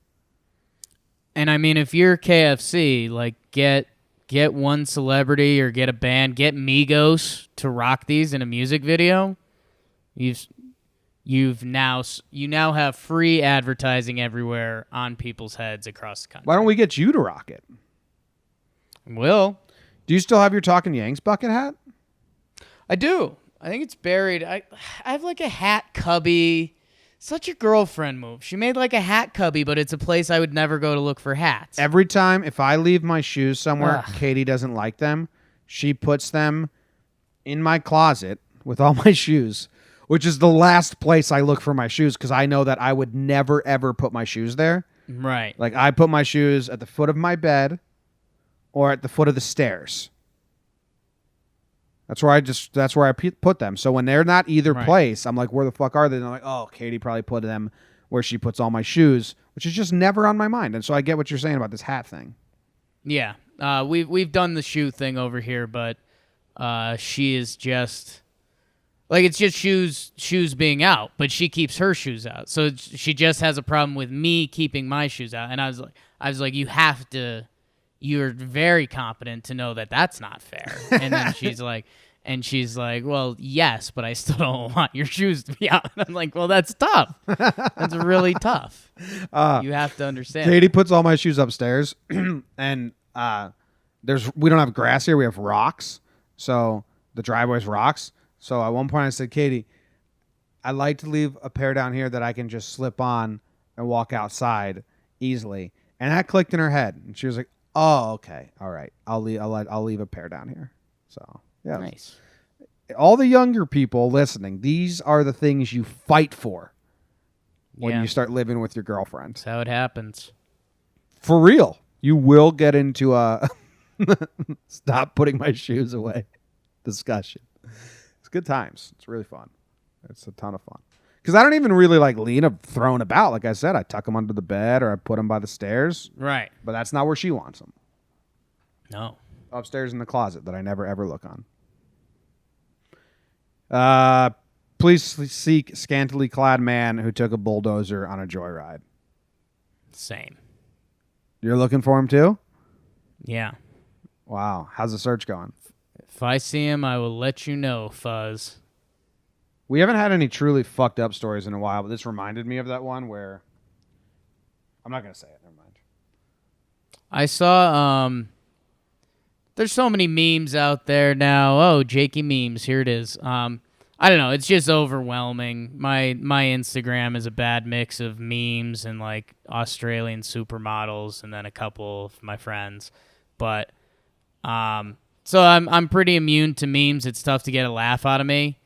And I mean, if you're KFC, like get one celebrity or get a band, get Migos to rock these in a music video. You now have free advertising everywhere on people's heads across the country. Why don't we get you to rock it? Will. Do you still have your Talking Yanks bucket hat? I do. I think it's buried. I have like a hat cubby. Such a girlfriend move. She made like a hat cubby, but it's a place I would never go to look for hats. Every time if I leave my shoes somewhere, Ugh. Katie doesn't like them. She puts them in my closet with all my shoes, which is the last place I look for my shoes because I know that I would never, ever put my shoes there. Right. Like I put my shoes at the foot of my bed or at the foot of the stairs. That's where I put them. So when they're not either place, I'm like, where the fuck are they? And I'm like, oh, Katie probably put them where she puts all my shoes, which is just never on my mind. And so I get what you're saying about this hat thing. Yeah. We've done the shoe thing over here, but she is just like it's just shoes being out, but she keeps her shoes out. So she just has a problem with me keeping my shoes out. And I was like, you're very competent to know that that's not fair. And then she's like, well, yes, but I still don't want your shoes to be out. And I'm like, well, that's tough. That's really tough. You have to understand. Katie puts all my shoes upstairs, and we don't have grass here. We have rocks. So the driveway's rocks. So at one point I said, Katie, I like to leave a pair down here that I can just slip on and walk outside easily. And that clicked in her head, and she was like, oh, okay. All right. I'll leave a pair down here. So, yeah. Nice. All the younger people listening, these are the things you fight for when you start living with your girlfriend. That's how it happens. For real. You will get into a stop putting my shoes away discussion. It's good times. It's really fun. It's a ton of fun. Because I don't even really like throwing about. Like I said, I tuck them under the bed or I put them by the stairs. Right. But that's not where she wants them. No. Upstairs in the closet that I never, ever look on. Police seek scantily clad man who took a bulldozer on a joyride. Same. You're looking for him too? Yeah. Wow. How's the search going? If I see him, I will let you know, Fuzz. We haven't had any truly fucked up stories in a while, but this reminded me of that one where I'm not going to say it. Never mind. I saw there's so many memes out there now. Oh, Jakey memes. Here it is. I don't know. It's just overwhelming. My Instagram is a bad mix of memes and like Australian supermodels and then a couple of my friends. But So I'm pretty immune to memes. It's tough to get a laugh out of me.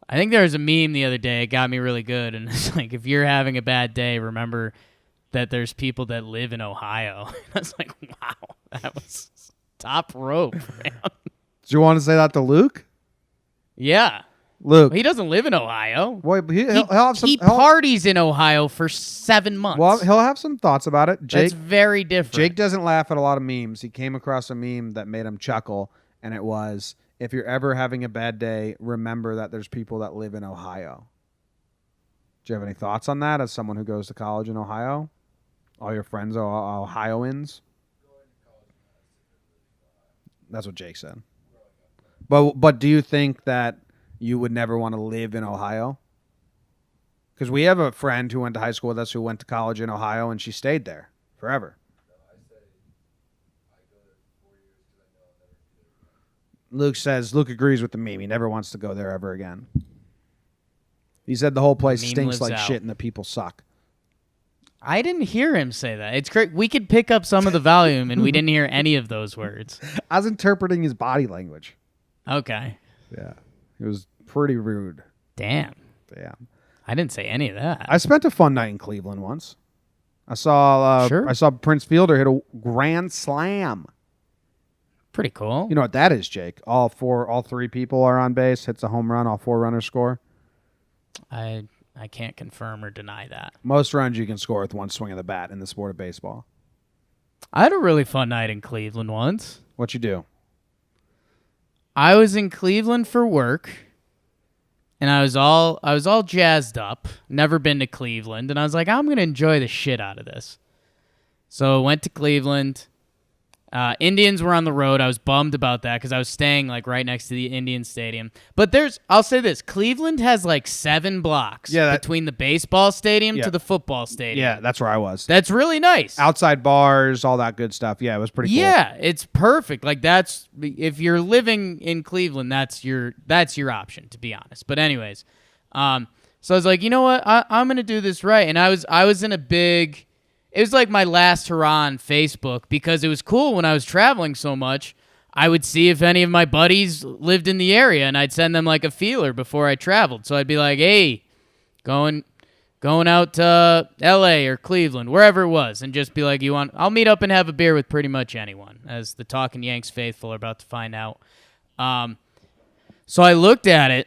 I think there was a meme the other day. It got me really good. And it's like, if you're having a bad day, remember that there's people that live in Ohio. I was like, wow, that was top rope, man. Do you want to say that to Luke? Yeah. Luke. Well, he doesn't live in Ohio. Well, he'll have some. He parties in Ohio for 7 months. Well, he'll have some thoughts about it. Jake, that's very different. Jake doesn't laugh at a lot of memes. He came across a meme that made him chuckle, and it was, if you're ever having a bad day, remember that there's people that live in Ohio. Do you have any thoughts on that as someone who goes to college in Ohio? All your friends are Ohioans? That's what Jake said. But do you think that you would never want to live in Ohio? Because we have a friend who went to high school with us who went to college in Ohio, and she stayed there forever. Luke agrees with the meme. He never wants to go there ever again. He said the whole place stinks like shit and the people suck. I didn't hear him say that. It's great. We could pick up some of the volume, and we didn't hear any of those words. I was interpreting his body language. Okay. Yeah. It was pretty rude. Damn. Yeah. I didn't say any of that. I spent a fun night in Cleveland once. I saw Prince Fielder hit a grand slam. Pretty cool. You know what that is, Jake? All three people are on base, hits a home run, all four runners score. I can't confirm or deny that. Most runs you can score with one swing of the bat in the sport of baseball. I had a really fun night in Cleveland once. What you do? I was in Cleveland for work, and I was all jazzed up. Never been to Cleveland, and I was like, I'm gonna enjoy the shit out of this. So I went to Cleveland. Indians were on the road. I was bummed about that because I was staying like right next to the Indian Stadium. But I'll say this: Cleveland has like 7 blocks between the baseball stadium to the football stadium. Yeah, that's where I was. That's really nice. Outside bars, all that good stuff. Yeah, it was pretty cool. Yeah, it's perfect. Like if you're living in Cleveland, that's your option, to be honest. But anyways, so I was like, you know what? I'm gonna do this right. And I was in a big. It was like my last hurrah on Facebook because it was cool when I was traveling so much. I would see if any of my buddies lived in the area, and I'd send them like a feeler before I traveled. So I'd be like, hey, going out to L.A. or Cleveland, wherever it was, and just be like, I'll meet up and have a beer with pretty much anyone, as the Talking Yanks faithful are about to find out. So I looked at it,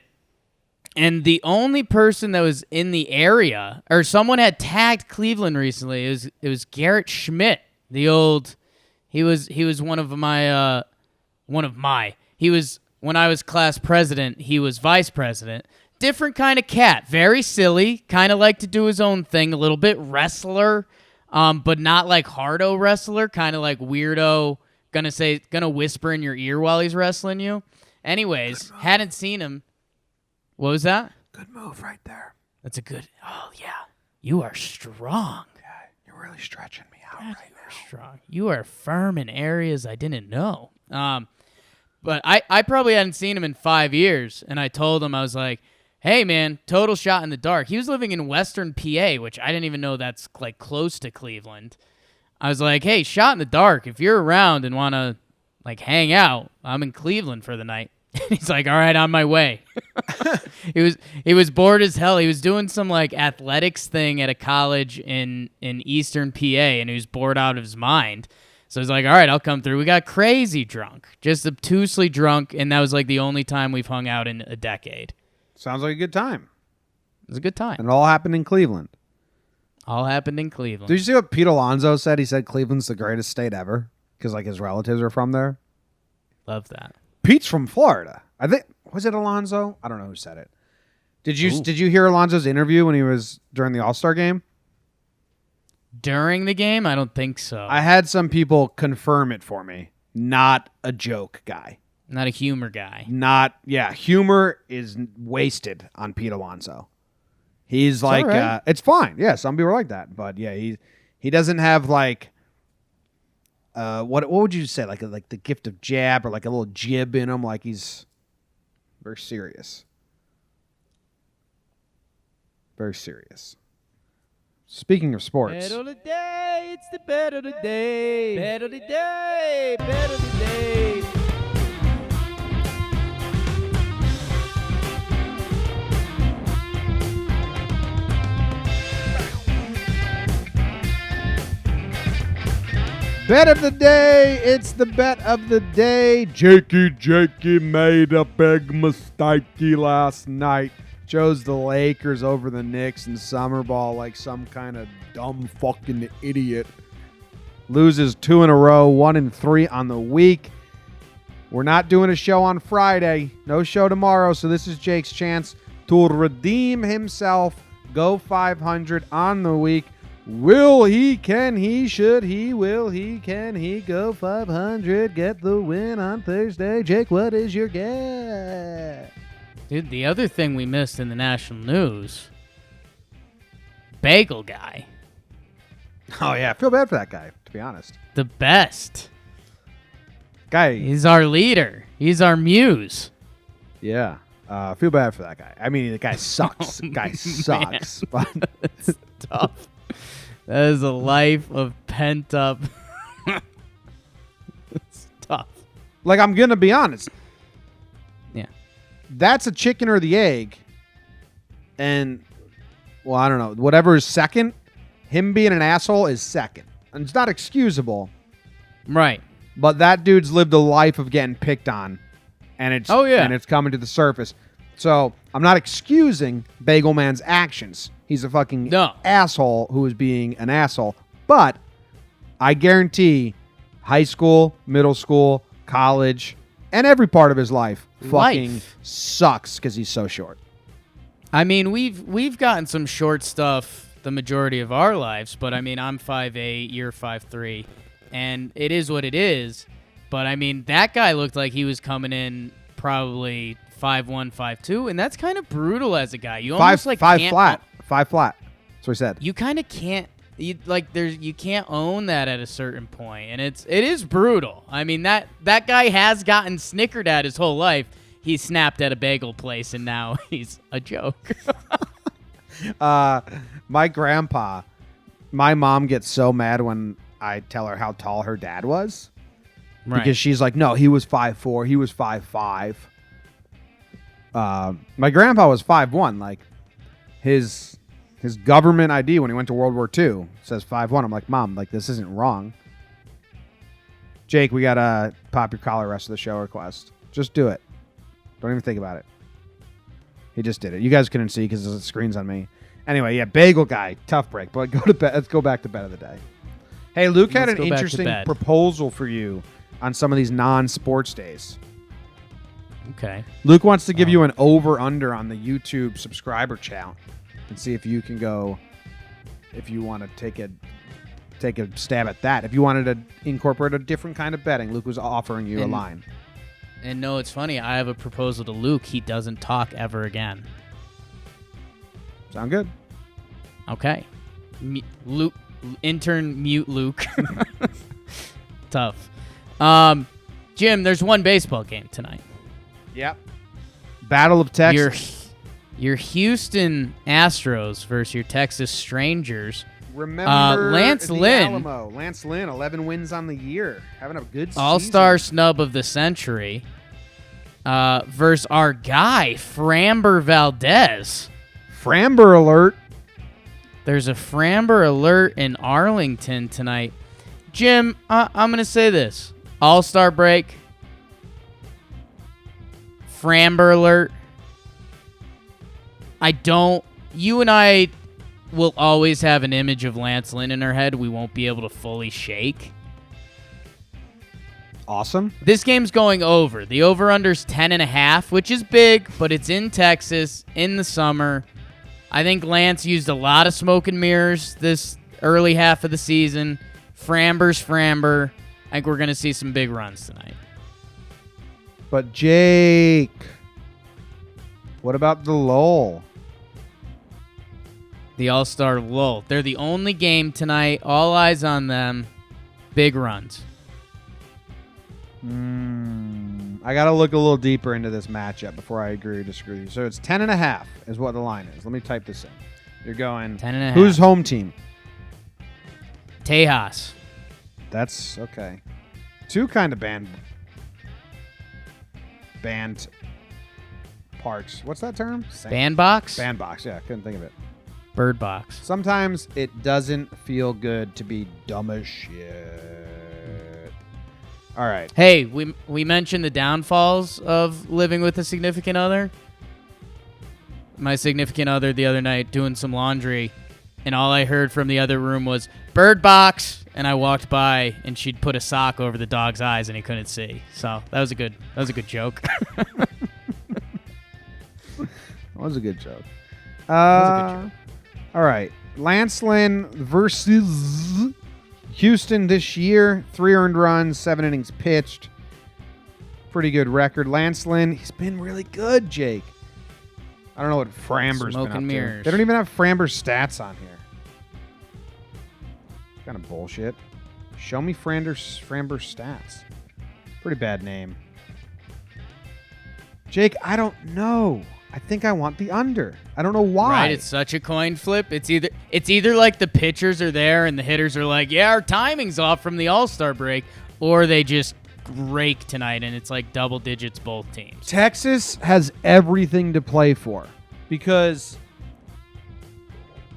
and the only person that was in the area, or someone had tagged Cleveland recently, it was Garrett Schmidt. He was one of my when I was class president, he was vice president. Different kind of cat, very silly, kind of like to do his own thing, a little bit wrestler, but not like hardo wrestler, kind of like weirdo, gonna whisper in your ear while he's wrestling you. Anyways, hadn't seen him. What was that? Good move right there. That's a good. Oh yeah, you are strong. Yeah, you're really stretching me out God, right you now. are strong. You are firm in areas I didn't know. But I probably hadn't seen him in 5 years, and I told him, I was like, hey man, total shot in the dark. He was living in Western PA, which I didn't even know that's like close to Cleveland. I was like, hey, shot in the dark. If you're around and want to like hang out, I'm in Cleveland for the night. He's like, all right, on my way. He was bored as hell. He was doing some like athletics thing at a college in Eastern PA, and he was bored out of his mind. So he's like, all right, I'll come through. We got crazy drunk, just obtusely drunk, and that was like the only time we've hung out in a decade. Sounds like a good time. It was a good time. And it all happened in Cleveland. All happened in Cleveland. Did you see what Pete Alonso said? He said Cleveland's the greatest state ever because like his relatives are from there. Love that. Pete's from Florida. I think, was it Alonso? I don't know who said it. Did you hear Alonso's interview when he was during the All-Star game? During the game? I don't think so. I had some people confirm it for me. Not a joke guy. Not a humor guy. Humor is wasted on Pete Alonso. He's like, right. It's fine. Yeah, some people are like that. But yeah, he doesn't have like, what would you say? Like the gift of jab or like a little jib in him. Like he's very serious. Very serious. Speaking of sports. Bet of the day, it's the bet of the day. Bet of the day, bet of the day. Bet of the day. It's the bet of the day. Jakey made a big mistake last night. Chose the Lakers over the Knicks in summer ball like some kind of dumb fucking idiot. Loses 2 in a row, 1-3 on the week. We're not doing a show on Friday. No show tomorrow, so this is Jake's chance to redeem himself. Go 500 on the week. Will he, can he, should he, will he, can he go 500, get the win on Thursday? Jake, what is your guess? Dude, the other thing we missed in the national news, Bagel guy. Oh, yeah, I feel bad for that guy, to be honest. The best. Guy. He's our leader. He's our muse. Yeah. I feel bad for that guy. I mean, the guy sucks. Guy sucks. But It's tough. That is a life of pent up. It's tough. like, I'm going to be honest. Yeah. That's a chicken or the egg. And, well, I don't know. Whatever is second, him being an asshole is second. And it's not excusable. Right. But that dude's lived a life of getting picked on. And it's and it's coming to the surface. So I'm not excusing Bagel Man's actions. He's a fucking asshole who is being an asshole. But I guarantee high school, middle school, college, and every part of his life fucking sucks because he's so short. I mean, we've gotten some short stuff the majority of our lives, but I mean, I'm 5'8", you're 5'3", and it is what it is. But I mean, that guy looked like he was coming in probably 5'1", 5'2", and that's kind of brutal as a guy. You almost like five can't flat. That's what he said. You kind of can't. You can't own that at a certain point, and it is brutal. I mean, that guy has gotten snickered at his whole life. He snapped at a bagel place, and now he's a joke. My grandpa, my mom gets so mad when I tell her how tall her dad was. Right. Because she's like, no, he was 5'4", he was 5'5". My grandpa was 5'1". Like, his government ID when he went to World War II says 5'1". I'm like, Mom, like, this isn't wrong. Jake, we got to pop your collar rest of the show request. Just do it. Don't even think about it. He just did it. You guys couldn't see because the screen's on me. Anyway, yeah, Bagel guy, tough break. But go to bed. Let's go back to bet of the day. Hey, Luke had an interesting proposal for you on some of these non-sports days. Okay. Luke wants to give you an over-under on the YouTube subscriber count and see if you can go, if you want to take a stab at that. If you wanted to incorporate a different kind of betting, Luke was offering you a line. And no, it's funny. I have a proposal to Luke. He doesn't talk ever again. Sound good? Okay. Luke, intern mute Luke. Tough. Jim, there's one baseball game tonight. Yep. Battle of Texas. Your Houston Astros versus your Texas Rangers. Remember Lance Lynn. Alamo. Lance Lynn, 11 wins on the year. Having a good season. All-star snub of the century. Versus our guy, Framber Valdez. Framber alert. There's a Framber alert in Arlington tonight. Jim, I'm going to say this. All-star break. Framber alert. You and I will always have an image of Lance Lynn in our head we won't be able to fully shake. Awesome. This game's going over. The over-under's 10.5, which is big, but it's in Texas in the summer. I think Lance used a lot of smoke and mirrors this early half of the season. Framber's Framber. I think we're going to see some big runs tonight. But Jake, what about the lull? The All-Star lull. They're the only game tonight. All eyes on them. Big runs. I got to look a little deeper into this matchup before I agree or disagree with you. So it's 10.5 is what the line is. Let me type this in. You're going 10.5. Who's home team? Tejas. That's okay. Two kind of band parts. What's that term? Bandbox? Bandbox. Yeah, couldn't think of it. Bird box. Sometimes it doesn't feel good to be dumb as shit. All right. Hey, we mentioned the downfalls of living with a significant other. My significant other the other night doing some laundry, and all I heard from the other room was "Bird Box," and I walked by, and she'd put a sock over the dog's eyes, and he couldn't see. So that was a good joke. That was a good joke. All right. Lance Lynn versus Houston this year. 3 earned runs, 7 innings pitched. Pretty good record. Lance Lynn, he's been really good, Jake. I don't know what Framber's Smoke been up and to. mirrors. They don't even have Framber's stats on here. Kind of bullshit. Show me Framber's stats. Pretty bad name. Jake, I don't know. I think I want the under. I don't know why. Right, it's such a coin flip. It's either like the pitchers are there and the hitters are like, yeah, our timing's off from the All-Star break, or they just rake tonight and it's like double digits both teams. Texas has everything to play for because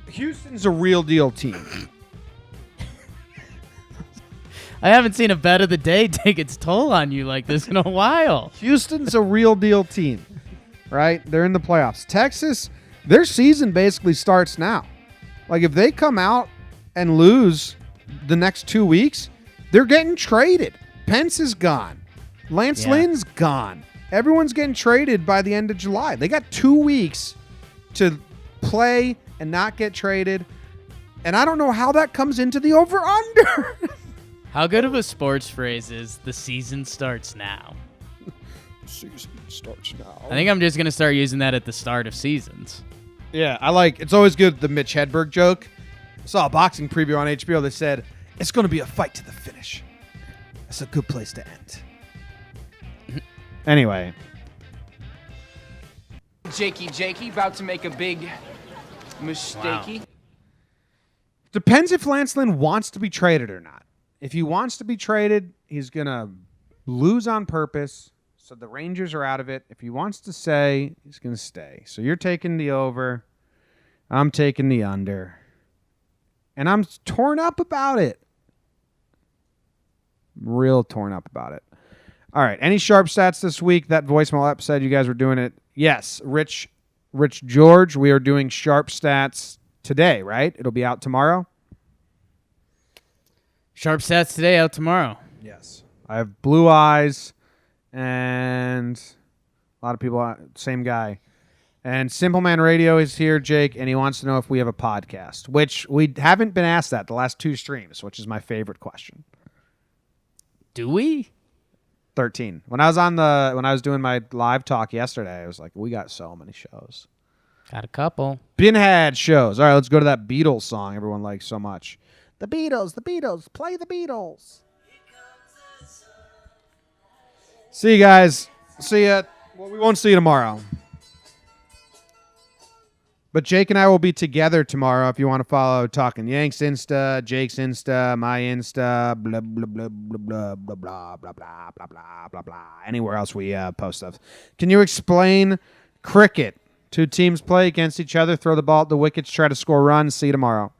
Houston's a real deal team. I haven't seen a bet of the day take its toll on you like this in a while. Houston's a real deal team, right? They're in the playoffs. Texas, their season basically starts now. Like if they come out and lose the next 2 weeks, they're getting traded. Pence is gone. Lance Lynn's gone. Everyone's getting traded by the end of July. They got 2 weeks to play and not get traded. And I don't know how that comes into the over-under. How good of a sports phrase is the season starts now? Season starts now. I think I'm just going to start using that at the start of seasons. Yeah, it's always good, the Mitch Hedberg joke. I saw a boxing preview on HBO that said, it's going to be a fight to the finish. That's a good place to end. Anyway. Jakey, about to make a big mistakey. Wow. Depends if Lance Lynn wants to be traded or not. If he wants to be traded, he's going to lose on purpose. So the Rangers are out of it. If he wants to stay, he's going to stay. So you're taking the over. I'm taking the under. And I'm torn up about it. Real torn up about it. All right. Any sharp stats this week? That voicemail app said you guys were doing it. Yes. Rich George, we are doing sharp stats today, right? It'll be out tomorrow. Sharp stats today, out tomorrow. Yes. I have Blue Eyes and a lot of people, same guy. And Simple Man Radio is here, Jake, and he wants to know if we have a podcast, which we haven't been asked that the last 2 streams, which is my favorite question. Do we? 13. When I was doing my live talk yesterday, I was like, we got so many shows. Got a couple. Been had shows. All right, let's go to that Beatles song everyone likes so much. The Beatles, play the Beatles. See you guys. See ya. Well, we won't see you tomorrow. But Jake and I will be together tomorrow if you want to follow Talking Yanks Insta, Jake's Insta, my Insta, blah, blah, blah, blah, blah, blah, blah, blah, blah, blah, blah, blah, blah. Anywhere else we post stuff. Can you explain cricket? 2 teams play against each other, throw the ball at the wickets, try to score runs. See you tomorrow.